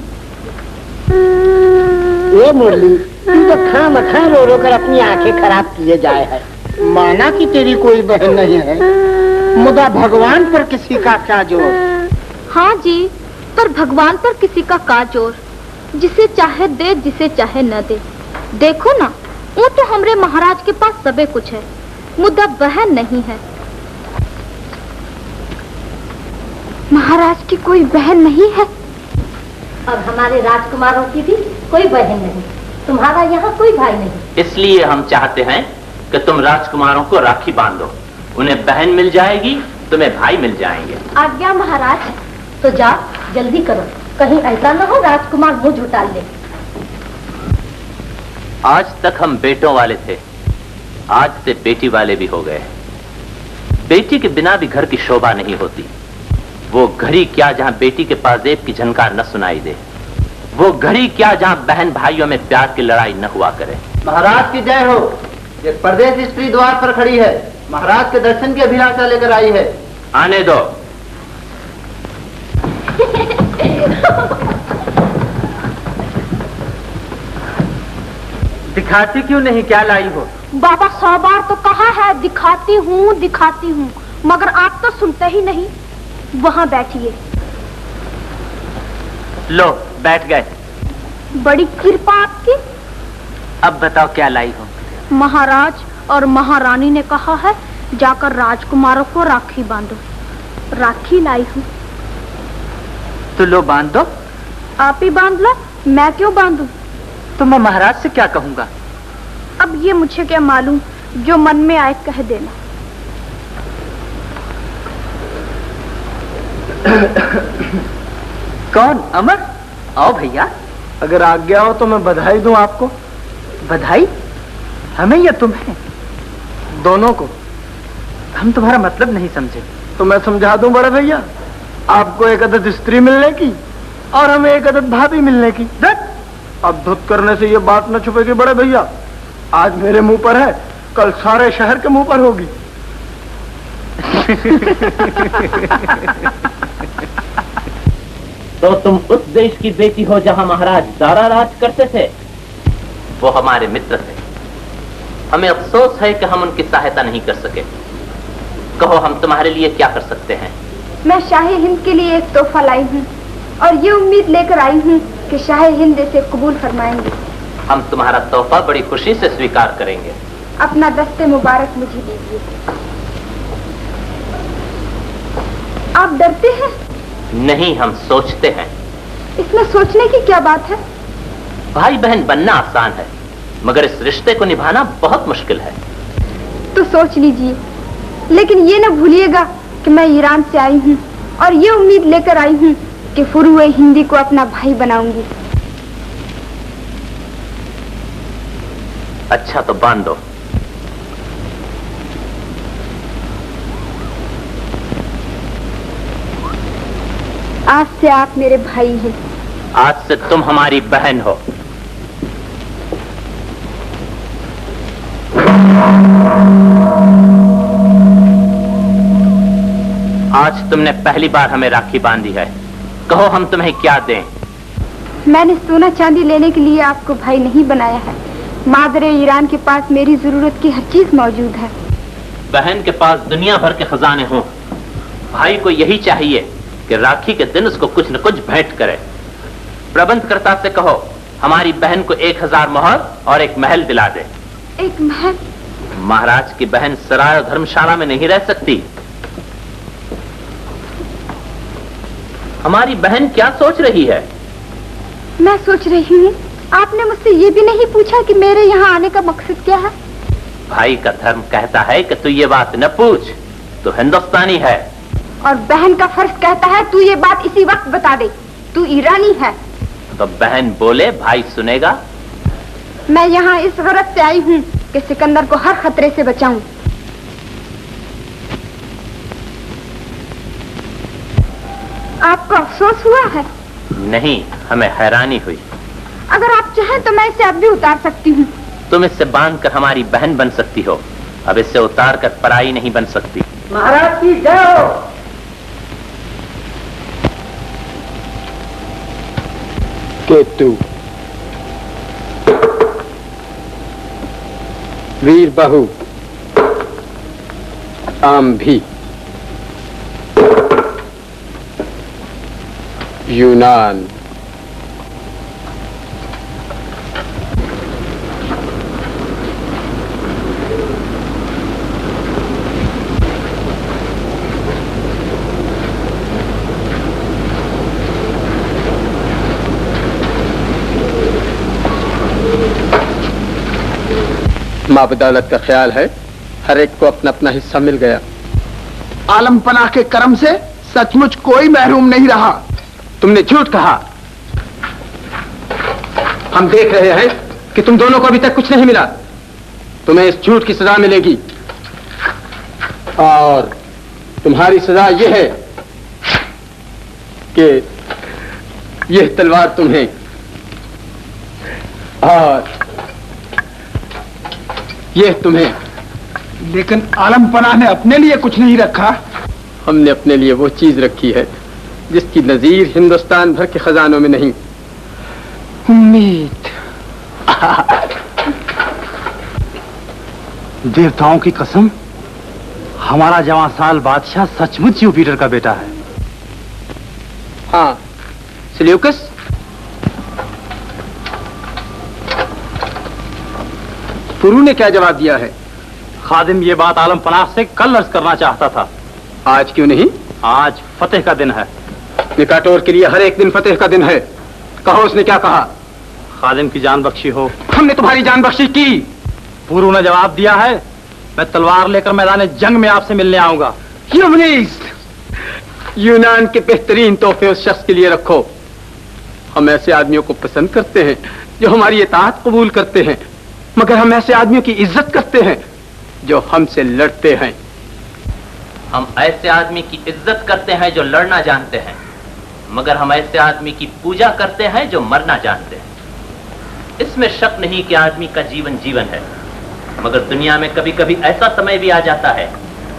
ये मुरली तू तो खाम खा रो रो कर अपनी आंखें खराब किए जाए है। माना कि तेरी कोई बहन नहीं है मुदा भगवान पर किसी का क्या जोर। हाँ जी पर भगवान पर किसी का का जोर। जिसे चाहे दे जिसे चाहे न दे। देखो ना वो तो हमरे महाराज के पास सबे कुछ है मुद्दा बहन नहीं है। महाराज की कोई बहन नहीं है? और हमारे राजकुमारों की भी कोई बहन नहीं, तुम्हारा यहाँ कोई भाई नहीं। इसलिए हम चाहते हैं कि तुम राजकुमारों को राखी बांधो, उन्हें बहन मिल जाएगी, तुम्हें भाई मिल जाएंगे। आज्ञा महाराज। तो जाओ जल्दी करो, कहीं ऐसा न हो राजकुमार मुंह झुटा ले। आज तक हम बेटों वाले थे, आज से बेटी वाले भी हो गए। बेटी के बिना भी घर की शोभा नहीं होती। वो घड़ी क्या जहां बेटी के पाजेब की झनकार न सुनाई दे, वो घड़ी क्या जहां बहन भाइयों में प्यार की लड़ाई न हुआ करे। महाराज की जय हो। एक परदेश स्त्री द्वार पर खड़ी है, महाराज के दर्शन की अभिलाषा लेकर आई है। आने दो। दिखाती क्यों नहीं, क्या लाई हो? बाबा 100 बार तो कहा है दिखाती हूँ, मगर आप तो सुनते ही नहीं। वहाँ बैठिए। लो बैठ गए। बड़ी कृपा आपकी। अब बताओ क्या लाई हो? महाराज और महारानी ने कहा है जाकर राजकुमारों को राखी बांधो। राखी लाई हूँ। तो लो बांध दो। आप ही बांध लो, मैं क्यों बांधूं? तो मैं महाराज से क्या कहूँगा? अब ये मुझे क्या मालूम, जो मन में आए कह देना। कौन? अमर? आओ भैया। अगर आज्ञा हो तो मैं बधाई दूं आपको। बधाई? हमें या तुम्हें? दोनों को। हम तुम्हारा मतलब नहीं समझे। तो मैं समझा दूं बड़े भैया, आपको एक अदद स्त्री मिलने की और हमें एक अदद भाभी मिलने की। अब धुत करने से ये बात न छुपेगी बड़े भैया, आज मेरे मुंह पर है, कल सारे शहर के मुंह पर होगी। तो तुम उस देश की बेटी हो जहां महाराज दारा राज करते थे? वो हमारे मित्र थे। हमें अफसोस है कि हम उनकी सहायता नहीं कर सके। कहो हम तुम्हारे लिए क्या कर सकते हैं? मैं शाही हिंद के लिए एक तोहफा लाई हूँ और ये उम्मीद लेकर आई हूँ कि शाही हिंद इसे कबूल फरमाएंगे। हम तुम्हारा तोहफा बड़ी खुशी से स्वीकार करेंगे। अपना दस्ते मुबारक मुझे दीजिए। आप डरते हैं? नहीं, हम सोचते हैं। इसमें सोचने की क्या बात है? भाई बहन बनना आसान है, मगर इस रिश्ते को निभाना बहुत मुश्किल है। तो सोच लीजिए, लेकिन ये न भूलिएगा कि मैं ईरान से आई हूँ और ये उम्मीद लेकर आई हूँ कि फुरुए हिंदी को अपना भाई बनाऊंगी। अच्छा तो बांध दो। आज से आप मेरे भाई हैं। आज से तुम हमारी बहन हो। आज तुमने पहली बार हमें राखी बांधी है। कहो हम तुम्हें क्या दें? मैंने सोना चांदी लेने के लिए आपको भाई नहीं बनाया है। मादरे ईरान के पास मेरी जरूरत की हर चीज मौजूद है। बहन के पास दुनिया भर के खजाने हों, भाई को यही चाहिए कि राखी के दिन उसको कुछ न कुछ भेंट करे। प्रबंधकर्ता से कहो हमारी बहन को 1000 मोहर और एक महल दिला दे। एक महल? महाराज की बहन सराय और धर्मशाला में नहीं रह सकती। हमारी बहन क्या सोच रही है? मैं सोच रही हूँ, आपने मुझसे ये भी नहीं पूछा कि मेरे यहाँ आने का मकसद क्या है? भाई का धर्म कहता है कि तू ये बात न पूछ, तू हिंदुस्तानी है। और बहन का फर्ज कहता है तू ये बात इसी वक्त बता दे, तू ईरानी है। तो बहन बोले भाई सुनेगा। मैं यहाँ इस गरज से आई हूँ कि सिकंदर को हर खतरे से बचाऊं। आपको अफसोस हुआ है? नहीं, हमें हैरानी हुई। अगर आप चाहें तो मैं इसे अब भी उतार सकती हूँ। तुम इससे बांधकर हमारी बहन बन सकती हो, अब इससे उतार कर पराई नहीं बन सकती। महाराज की जय हो। केतु, वीर बहु, आम्भी, यूनान, माँ बदौलत का ख्याल है हर एक को अपना अपना हिस्सा मिल गया। आलम पनाह के करम से सचमुच कोई महरूम नहीं रहा। तुमने झूठ कहा। हम देख रहे हैं कि तुम दोनों को अभी तक कुछ नहीं मिला। तुम्हें इस झूठ की सजा मिलेगी और तुम्हारी सजा यह है कि यह तलवार तुम्हें और यह तुम्हें। लेकिन आलम पनाह ने अपने लिए कुछ नहीं रखा। हमने अपने लिए वो चीज रखी है जिसकी नजीर हिंदुस्तान भर के खजानों में नहीं। उम्मीद। देवताओं की कसम, हमारा जवां साल बादशाह सचमुच यूपिटर का बेटा है। हाँ सिल्यूकस, पुरू ने क्या जवाब दिया है? खादिम ये बात आलम पनाह से कल अर्ज करना चाहता था। आज क्यों नहीं? आज फतेह का दिन है। निकाटोर के लिए हर एक दिन फतेह का दिन है। कहो उसने क्या कहा? खादिम की जान बख्शी हो। हमने तुम्हारी जान बख्शी की। पुरू ने जवाब दिया है, मैं तलवार लेकर मैदान जंग में आपसे मिलने आऊंगा। यूनान के बेहतरीन तोहफे उस शख्स के लिए रखो। हम ऐसे आदमियों को पसंद करते हैं जो हमारी इताअत कबूल करते हैं, मगर हम ऐसे आदमियों की इज्जत करते हैं जो हमसे लड़ते हैं। हम ऐसे आदमी की इज्जत करते हैं जो लड़ना जानते हैं, मगर हम ऐसे आदमी की पूजा करते हैं जो मरना जानते हैं। इसमें शक नहीं कि आदमी का जीवन जीवन है, मगर दुनिया में कभी कभी ऐसा समय भी आ जाता है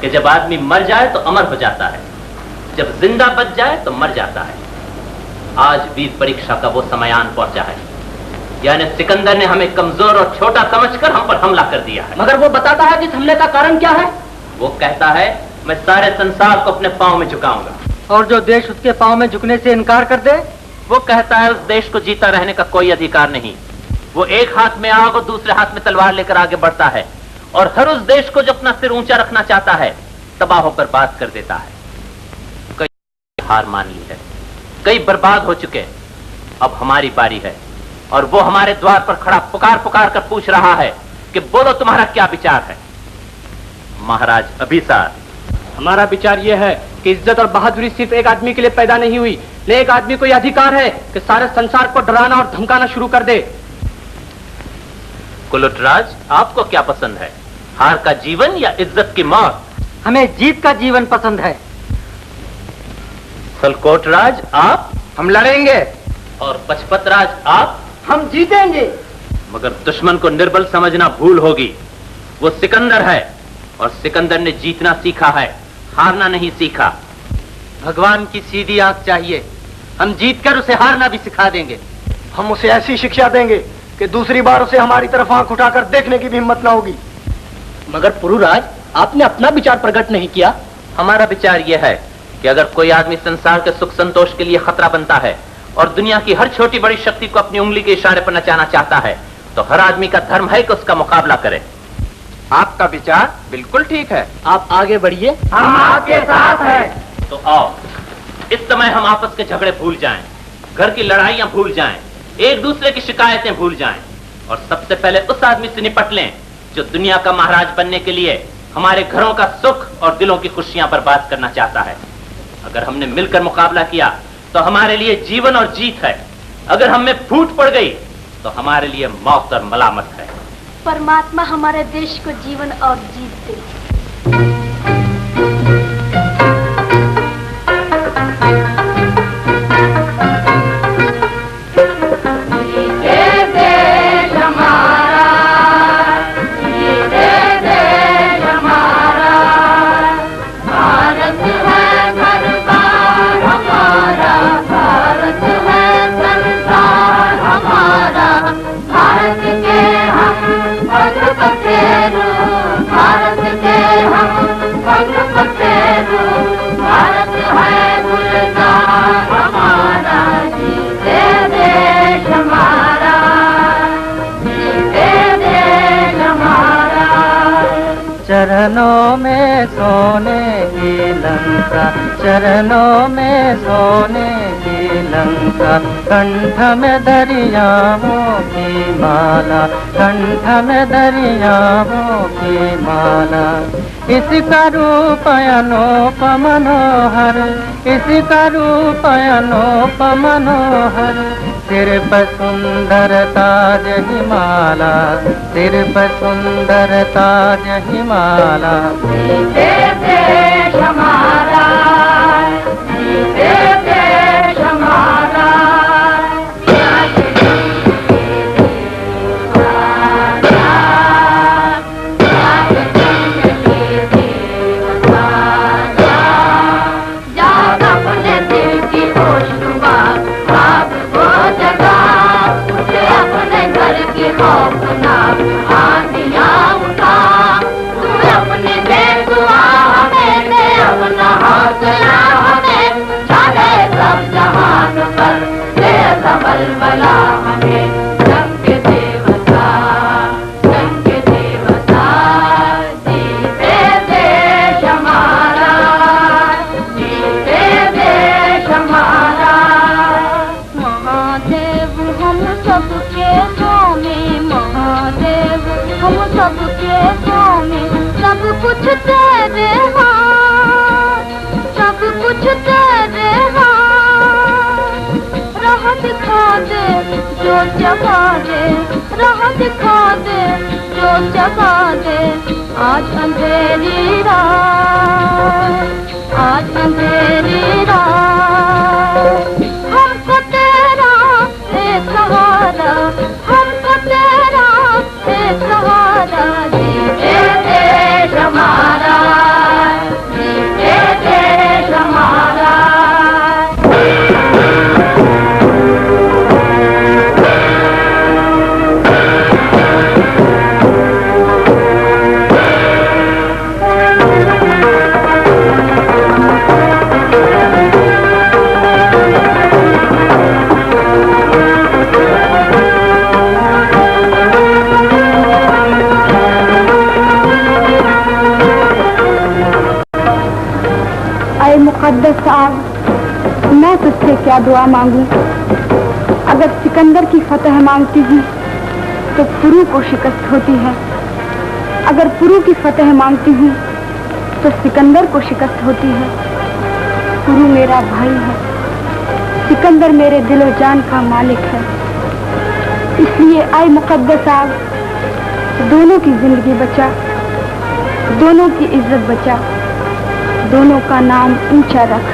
कि जब आदमी मर जाए तो अमर हो जाता है, जब जिंदा बच जाए तो मर जाता है। आज वीर परीक्षा का वो समय आन पहुंचा है, यानी सिकंदर ने हमें कमजोर और छोटा समझकर हम पर हमला कर दिया है। मगर वो बताता है कि इस हमले का कारण क्या है? वो कहता है मैं सारे संसार को अपने पांव में झुकाऊंगा। और जो देश उसके पांव में झुकने से इनकार कर दे? वो कहता है उस देश को जीता रहने का कोई अधिकार नहीं। वो एक हाथ में आग और दूसरे हाथ में तलवार लेकर आगे बढ़ता है, और हर उस देश को जो अपना सिर ऊंचा रखना चाहता है तबाह होकर बात कर देता है। कई हार मान ली है, कई बर्बाद हो चुके, अब हमारी बारी है। और वो हमारे द्वार पर खड़ा पुकार पुकार कर पूछ रहा है कि बोलो तुम्हारा क्या विचार है। महाराज अभिसार, हमारा विचार यह है कि इज्जत और बहादुरी सिर्फ एक आदमी के लिए पैदा नहीं हुई, लेकिन एक आदमी को यह अधिकार है कि सारे संसार को डराना और धमकाना शुरू कर दे। कुलुटराज, आपको क्या पसंद है, हार का जीवन या इज्जत की मौत? हमें जीत का जीवन पसंद है। सलकोटराज, आप? हम लड़ेंगे। और पचपतराज, आप? हम जीतेंगे। मगर दुश्मन को निर्बल समझना भूल होगी। वो सिकंदर है, और सिकंदर ने जीतना सीखा है, हारना नहीं सीखा। भगवान की सीधी आंख चाहिए, हम जीतकर उसे हारना भी सिखा देंगे। हम उसे ऐसी शिक्षा देंगे कि दूसरी बार उसे हमारी तरफ आंख उठाकर देखने की भी हिम्मत ना होगी। मगर पुरुराज, आपने अपना विचार प्रकट नहीं किया। हमारा विचार यह है कि अगर कोई आदमी संसार के सुख संतोष के लिए खतरा बनता है और दुनिया की हर छोटी बड़ी शक्ति को अपनी उंगली के इशारे पर नचाना चाहता है, तो हर आदमी का धर्म है कि उसका मुकाबला करे। आपका विचार बिल्कुल ठीक है। आप आगे बढ़िए, हम आपके साथ हैं। तो आओ, इस समय हम आपस के झगड़े भूल जाएं, घर की लड़ाइयां भूल जाएं, एक दूसरे की शिकायतें भूल जाएं, और सबसे पहले उस आदमी से निपट लें जो दुनिया का महाराज बनने के लिए हमारे घरों का सुख और दिलों की खुशियां बर्बाद करना चाहता है। अगर हमने मिलकर मुकाबला किया तो हमारे लिए जीवन और जीत है, अगर हम में फूट पड़ गई तो हमारे लिए मौत और मलामत है। परमात्मा हमारे देश को जीवन और जीत दे। चरणों में सोने की लंका, चरणों में सोने की लंका, कंठ में दरियाओं की माला, कंठ में दरियाओं की माला। इसका रूप अनूप मनोहर, इसका रूप अनूप मनोहर। सिर पर सुंदर ताज हिमाला, सिर पर सुंदर ताज हिमाला। देश हमारा, देश हमारा। जाग अपने दिल की होशरुबा, भाग वो जगा, उसे अपने घर की खौफनाक आंधियां उठा। तू अपनी दे दुआ हमें, दे अपना हौसला हमें, छाए सब जहान पर दे सबलबला हमें। जंग के देवता, जंग के देवता, जीते देश हमारा, जीते देश हमारा। महादेव हम सबके स्वामी, महादेव हम सबके स्वामी। सब कुछ तेरे हाथ, सब कुछ तेरे हाथ। राह दिखा दे जो जगा दे, राह दिखा दे जो जगा दे। आज अंधेरी रात, आज अंधेरी रात। हमको तेरा एक सहारा, हमको तेरा एक सहारा। जीते देश हमारा, जीते देश हमारा। मुकद्दस साहब, मैं तुझसे क्या दुआ मांगूं? अगर सिकंदर की फतह मांगती हूँ तो पुरू को शिकस्त होती है, अगर पुरू की फतह मांगती हूँ तो सिकंदर को शिकस्त होती है। पुरू मेरा भाई है, सिकंदर मेरे दिलो जान का मालिक है। इसलिए आए मुकद्दस साहब, दोनों की जिंदगी बचा, दोनों की इज्जत बचा, दोनों का नाम ऊंचा रख।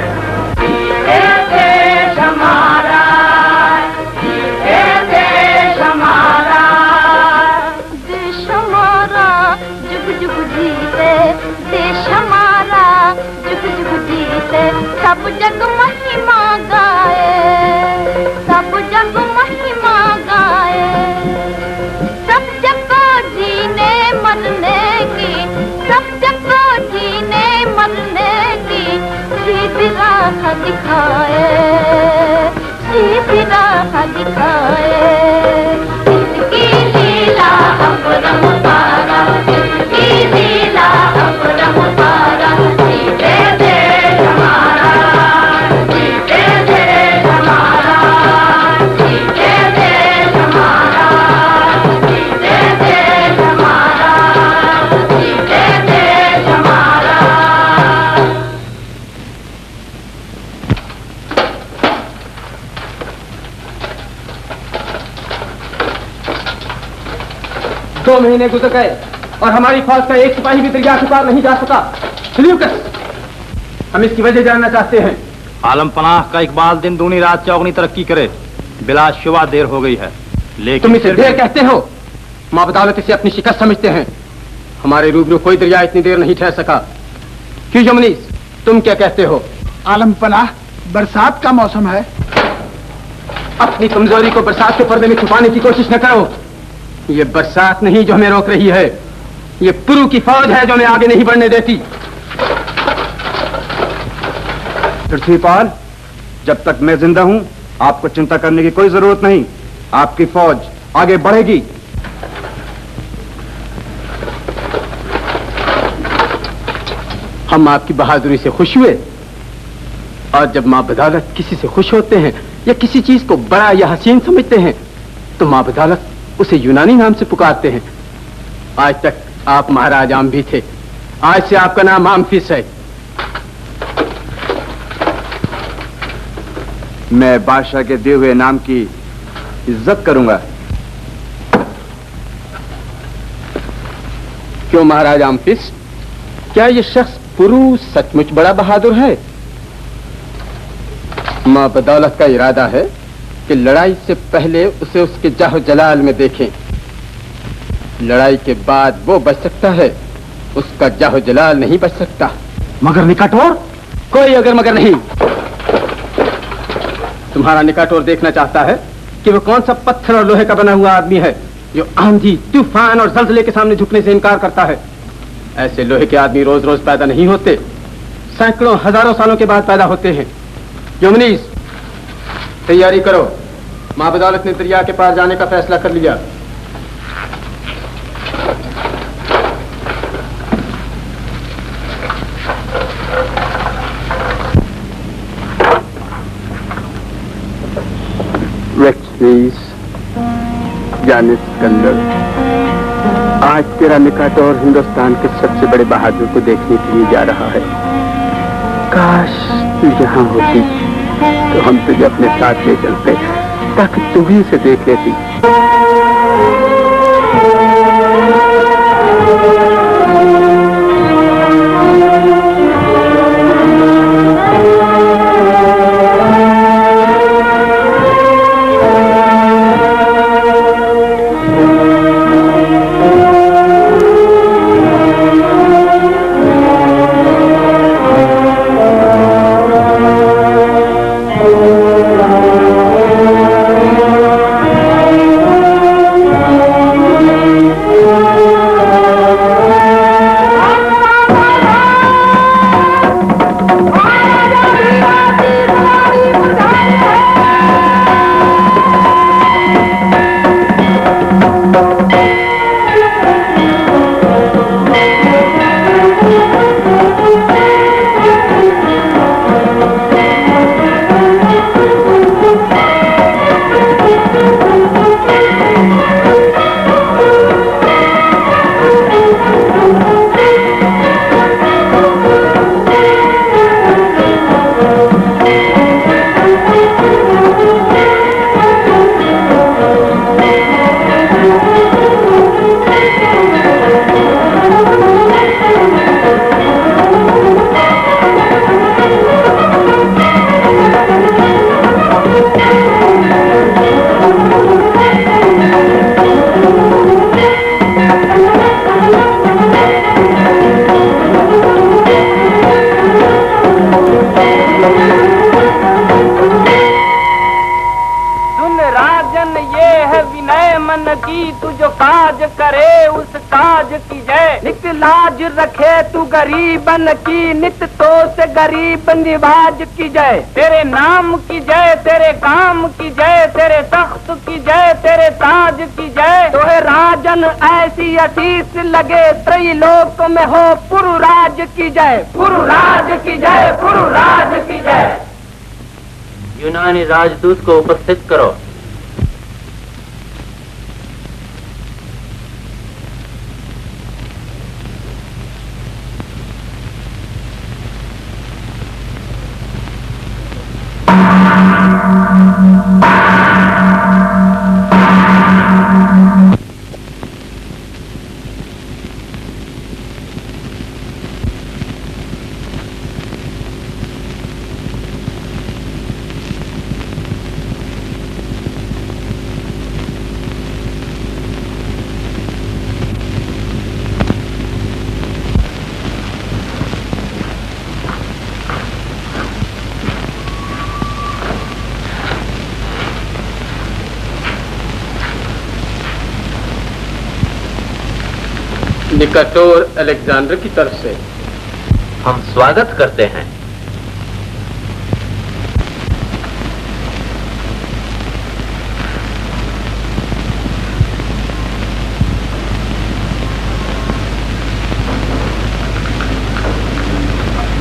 देश हमारा, देश हमारा, देश हमारा जुग जुग जीते, देश हमारा जुग जुग जीते। सब जग महिमा गाए, सब जग महिमा गाए। सब जग जीने मरने की, सब जग जीने मरने की सीधी राह दिखाए, सीधी राह दिखाए। इसकी लीला अपरम पारा, इसकी लीला अपरम पारा। जीते देश हमारा, जीते देश हमारा, जीते देश हमारा, जीते देश हमारा, जीते देश हमारा। दो महीने गुजर गए और हमारी फौज का एक सिपाही भी दरिया के पार नहीं जा सका। सल्यूकस, हम इसकी वजह जानना चाहते हैं। आलम पनाह का इकबाल दिन दूनी रात चौगनी तरक्की करे, बिला शुबा देर हो गई है, लेकिन तुम इसे देर कहते हो? माँ बदौलत इसे अपनी शिकस्त समझते हैं। हमारे रूबरू कोई दरिया इतनी देर नहीं ठहर सका। क्यों यमुनीस, तुम क्या कहते हो? आलम पनाह, बरसात का मौसम है। अपनी कमजोरी को बरसात के पर्दे में छुपाने की कोशिश न करो। ये बरसात नहीं जो हमें रोक रही है, ये पुरू की फौज है जो हमें आगे नहीं बढ़ने देती। पृथ्वीपाल, जब तक मैं जिंदा हूं आपको चिंता करने की कोई जरूरत नहीं। आपकी फौज आगे बढ़ेगी। हम आपकी बहादुरी से खुश हुए, और जब मां बदौलत किसी से खुश होते हैं या किसी चीज को बड़ा या हसीन समझते हैं तो माँ बदौलत उसे यूनानी नाम से पुकारते हैं। आज तक आप महाराज आम भी थे, आज से आपका नाम आमफिस है। मैं बादशाह के दिए हुए नाम की इज्जत करूंगा। क्यों महाराज आमफिस, क्या ये शख्स पुरुष सचमुच बड़ा बहादुर है? माँ बदौलत का इरादा है कि लड़ाई से पहले उसे उसके जाहो जलाल में देखें। लड़ाई के बाद वो बच सकता है, उसका जाहो जलाल नहीं बच सकता। मगर निकाटोर? कोई अगर मगर नहीं। तुम्हारा निकाटोर देखना चाहता है कि वो कौन सा पत्थर और लोहे का बना हुआ आदमी है जो आंधी, तूफान और जल्जले के सामने झुकने से इनकार करता है। ऐसे लोहे के आदमी रोज रोज पैदा नहीं होते, सैकड़ों हजारों सालों के बाद पैदा होते हैं। यूमनीस, तैयारी करो। माँ बदौलत ने दरिया के पार जाने का फैसला कर लिया। जानिस सिकंदर, आज तेरा निकाटोर हिंदुस्तान के सबसे बड़े बहादुर को देखने के लिए जा रहा है। काश तू यहाँ होती तो हम तुझे अपने साथ ले चलते ताकि तू भी इसे देख लेती। गरीबन की नित तो से गरीब निवाज की जय। तेरे नाम की जय, तेरे काम की जय, तेरे तख्त की जय, तेरे ताज की जय। तो है राजन ऐसी असीस लगे त्रैलोक में हो पुरुराज की जय, पुरुराज की जय, पुरुराज की जय। यूनानी राजदूत को उपस्थित करो। निकाटोर अलेक्जेंडर की तरफ से हम स्वागत करते हैं।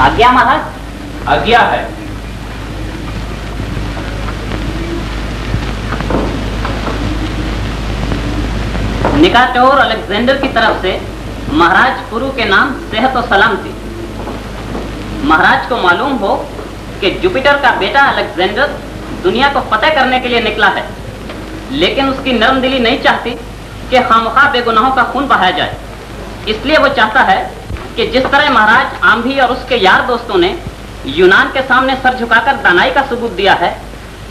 आज्ञा महाराज। आज्ञा है। निकाटोर अलेक्जेंडर की तरफ से महाराज पुरु के नाम सेहत और सलाम थी। महाराज को मालूम हो कि जुपिटर का बेटा अलेक्जेंडर दुनिया को फतेह करने के लिए निकला है, लेकिन उसकी नरम दिली नहीं चाहती कि खामखा बेगुनाहों का खून बहाया जाए। इसलिए वो चाहता है कि जिस तरह महाराज आम्भी और उसके यार दोस्तों ने यूनान के सामने सर झुकाकर दानाई का सबूत दिया है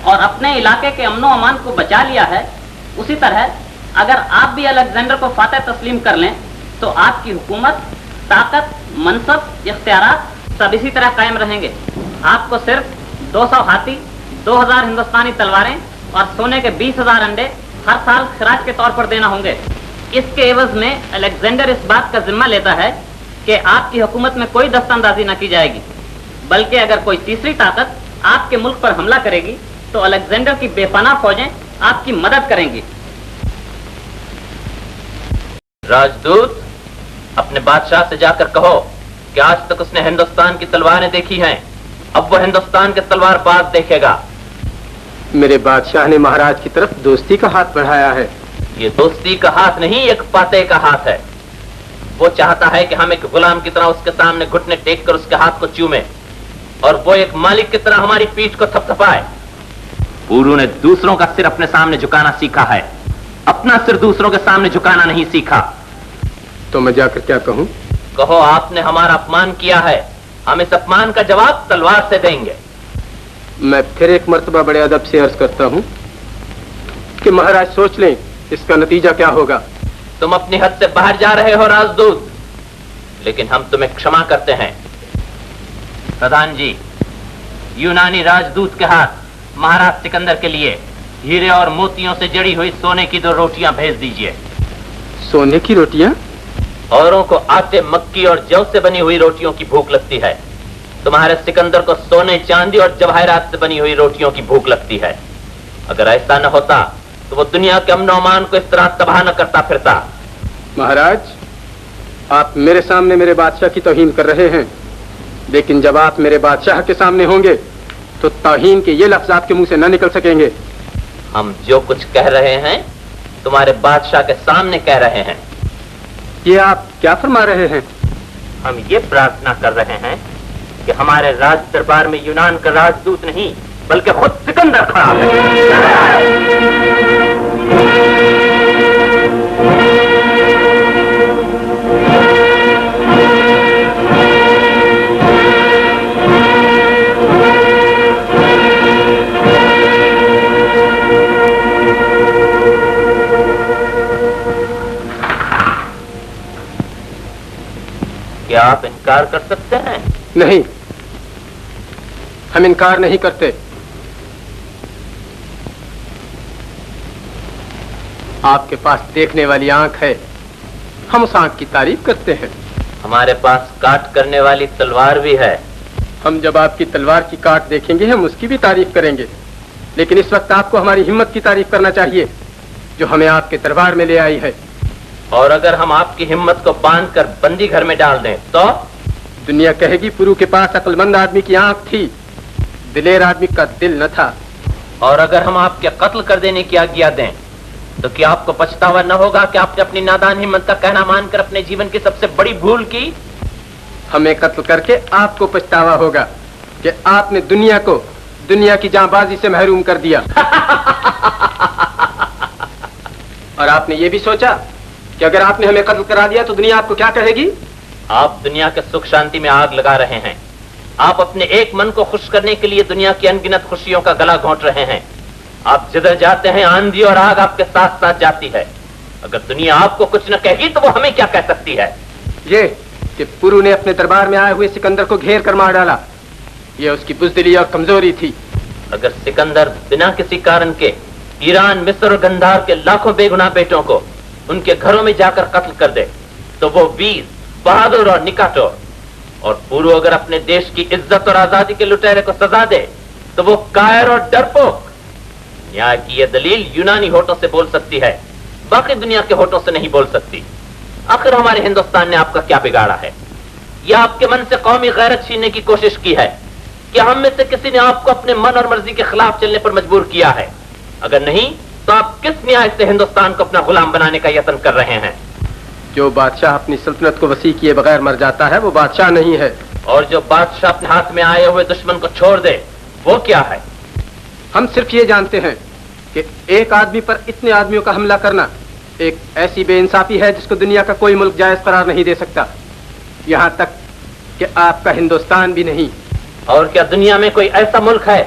और अपने इलाके के अमनो अमान को बचा लिया है, उसी तरह अगर आप भी अलेक्जेंडर को फातेह तस्लीम कर लें तो आपकी हुकूमत, ताकत, मनसब, इख्तियारात सब इसी तरह कायम रहेंगे। आपको सिर्फ 200 हाथी, 2000 हिंदुस्तानी तलवारें और सोने के 20,000 अंडे हर साल खराज के तौर पर देना होंगे। इसके एवज में अलेक्जेंडर इस बात का जिम्मा लेता है कि आपकी हुकूमत में कोई दस्तंदाजी न की जाएगी, बल्कि अगर कोई तीसरी ताकत आपके मुल्क पर हमला करेगी तो अलेक्जेंडर की बेपनाह फौजें आपकी मदद करेंगी। राजदूत, अपने बादशाह से जाकर कहो कि आज तक उसने हिंदुस्तान की तलवारें देखी हैं, अब वो हिंदुस्तान के तलवारबाज देखेगा। मेरे बादशाह ने महाराज की तरफ दोस्ती का हाथ बढ़ाया है। ये दोस्ती का हाथ नहीं, एक फातेह का हाथ है। वो चाहता है कि हम एक गुलाम की तरह उसके सामने घुटने टेक कर उसके हाथ को चूमे और वो एक मालिक की तरह हमारी पीठ को थपथपाए। पुरु ने दूसरों का सिर अपने सामने झुकाना सीखा है, अपना सिर दूसरों के सामने झुकाना नहीं सीखा। तो मैं जाकर क्या कहूं? कहो आपने हमारा अपमान किया है, हम इस अपमान का जवाब तलवार से देंगे। मैं फिर एक मर्तबा बड़े अदब से अर्ज करता हूं कि महाराज सोच लें इसका नतीजा क्या होगा। तुम अपनी हद से बाहर जा रहे हो राजदूत, लेकिन हम तुम्हें क्षमा करते हैं। प्रधान जी, यूनानी राजदूत के हाथ महाराज सिकंदर के लिए हीरे और मोतियों से जड़ी हुई सोने की 2 रोटियां भेज दीजिए। सोने की रोटियां? औरों को आटे, मक्की और जौ से बनी हुई रोटियों की भूख लगती है, तुम्हारे सिकंदर को सोने, चांदी और जवाहरात से बनी हुई रोटियों की भूख लगती है। अगर ऐसा न होता तो वो दुनिया के अमन अमान को इस तरह तबाह न करता फिरता। महाराज, आप मेरे सामने मेरे बादशाह की तौहीन कर रहे हैं, लेकिन जब आप मेरे बादशाह के सामने होंगे तो तौहीन के ये लफ्ज आपके मुंह से न निकल सकेंगे। हम जो कुछ कह रहे हैं तुम्हारे बादशाह के सामने कह रहे हैं। ये आप क्या फरमा रहे हैं? हम ये प्रार्थना कर रहे हैं कि हमारे राज दरबार में यूनान का राजदूत नहीं बल्कि खुद सिकंदर खड़ा है। क्या आप इनकार कर सकते हैं? नहीं, हम इनकार नहीं करते। आपके पास देखने वाली आंख है, हम उस आंख की तारीफ करते हैं। हमारे पास काट करने वाली तलवार भी है। हम जब आपकी तलवार की काट देखेंगे हम उसकी भी तारीफ करेंगे, लेकिन इस वक्त आपको हमारी हिम्मत की तारीफ करना चाहिए जो हमें आपके दरबार में ले आई है। और अगर हम आपकी हिम्मत को बांध कर बंदी घर में डाल दें तो दुनिया कहेगी पुरु के पास अक्लमंद आदमी की आंख थी, दिलेर आदमी का दिल न था। और अगर हम आपके कत्ल कर देने की आज्ञा दें तो क्या आपको पछतावा न होगा कि आपने अपनी नादान हिम्मत का कहना मानकर अपने जीवन की सबसे बड़ी भूल की? हमें कत्ल करके आपको पछतावा होगा कि आपने दुनिया को दुनिया की जांबाजी से महरूम कर दिया। और आपने ये भी सोचा कि अगर आपने हमें कत्ल करा दिया तो दुनिया आपको क्या कहेगी? आप दुनिया के सुख शांति में आग लगा रहे हैं। आप अपने एक मन को खुश करने के लिए दुनिया की अनगिनत खुशियों का गला घोंट रहे हैं। आप जिधर जाते हैं आंधी और आग आपके साथ साथ जाती है। अगर दुनिया आपको कुछ न कहेगी तो वो हमें क्या कह सकती है? ये कि पुरु ने अपने दरबार में आए हुए सिकंदर को घेर कर मार डाला, ये उसकी बुज़दिली और कमजोरी थी। अगर सिकंदर बिना किसी कारण के ईरान, मिस्र और गंधार के लाखों बेगुनाह बेटों को उनके घरों में जाकर कत्ल कर दे तो वो वीर, बहादुर और निकाटोर। और पुरु अगर अपने देश की इज्जत और आजादी के लुटेरे को सजा दे तो वो कायर और डरपोक। न्याय की यह दलील यूनानी होठों से बोल सकती है, बाकी दुनिया के होठों से नहीं बोल सकती। आखिर हमारे हिंदुस्तान ने आपका क्या बिगाड़ा है? या आपके मन से कौमी गैरत छीनने की कोशिश की है? क्या हम में से किसी ने आपको अपने मन और मर्जी के खिलाफ चलने पर मजबूर किया है? अगर नहीं तो आप किस न्याय से हिंदुस्तान को अपना गुलाम बनाने का यत्न कर रहे हैं? जो बादशाह अपनी सल्तनत को वसी किए बगैर मर जाता है वो बादशाह नहीं है। और जो बादशाह अपने हाथ में आए हुए दुश्मन को छोड़ दे वो क्या है? हम सिर्फ ये जानते हैं कि एक आदमी पर इतने आदमियों का हमला करना एक ऐसी बेइंसाफी है जिसको दुनिया का कोई मुल्क जायज करार नहीं दे सकता, यहाँ तक कि आपका हिंदुस्तान भी नहीं। और क्या दुनिया में कोई ऐसा मुल्क है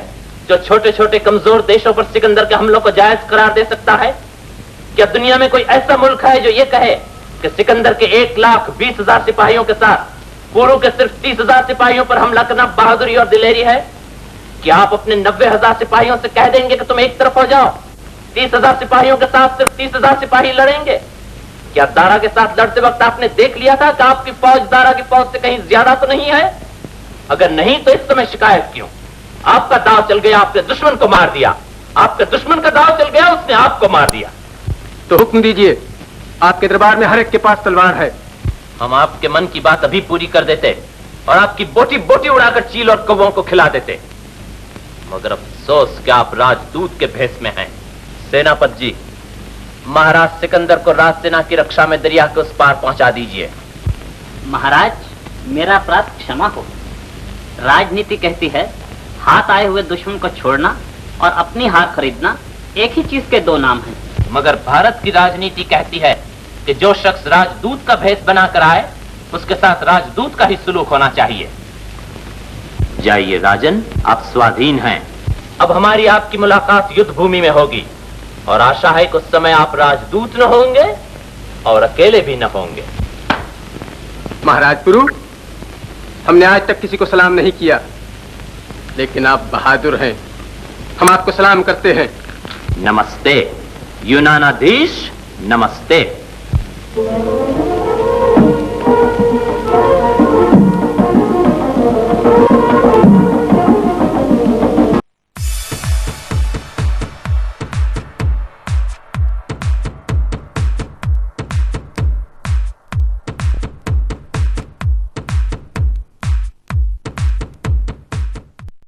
जो छोटे छोटे कमजोर देशों पर सिकंदर के हमलों को जायज करार दे सकता है? क्या दुनिया में कोई ऐसा मुल्क है जो ये कहे कि सिकंदर के 1,20,000 सिपाहियों के साथ पुरू के सिर्फ 30,000 सिपाहियों पर हमला करना बहादुरी और दिलेरी है? क्या आप अपने 90,000 सिपाहियों से कह देंगे कि तुम एक तरफ हो जाओ, 30,000 सिपाहियों के साथ सिर्फ 30,000 सिपाही लड़ेंगे? क्या दारा के साथ लड़ते वक्त आपने देख लिया था कि आपकी फौज दारा की फौज से कहीं ज्यादा तो नहीं है? अगर नहीं तो इस समय शिकायत क्यों? आपका दाव चल गया, आपने दुश्मन को मार दिया। आपके दुश्मन का दाव चल गया, उसने आपको मार दिया। तो हुक्म दीजिए, आपके दरबार में हर एक के पास तलवार है। हम आपके मन की बात अभी पूरी कर देते और आपकी बोटी बोटी उड़ाकर चील और कौवों को खिला देते, मगर अफसोस कि आप राजदूत के भेष में हैं। सेनापति जी, महाराज सिकंदर को राज सेना की रक्षा में दरिया के उस पार पहुंचा दीजिए। महाराज, मेरा अपराध क्षमा हो। राजनीति कहती है हाथ आए हुए दुश्मन को छोड़ना और अपनी हार खरीदना एक ही चीज के दो नाम हैं। मगर भारत की राजनीति कहती है कि जो शख्स राजदूत का भेष बनाकर आए उसके साथ राजदूत का ही सुलूक होना चाहिए। जाइए राजन, आप स्वाधीन हैं। अब हमारी आपकी मुलाकात युद्ध भूमि में होगी और आशा है कि उस समय आप राजदूत न होंगे और अकेले भी न होंगे। महाराज पुरू, हमने आज तक किसी को सलाम नहीं किया, लेकिन आप बहादुर हैं, हम आपको सलाम करते हैं। नमस्ते यूनानाधीश, नमस्ते।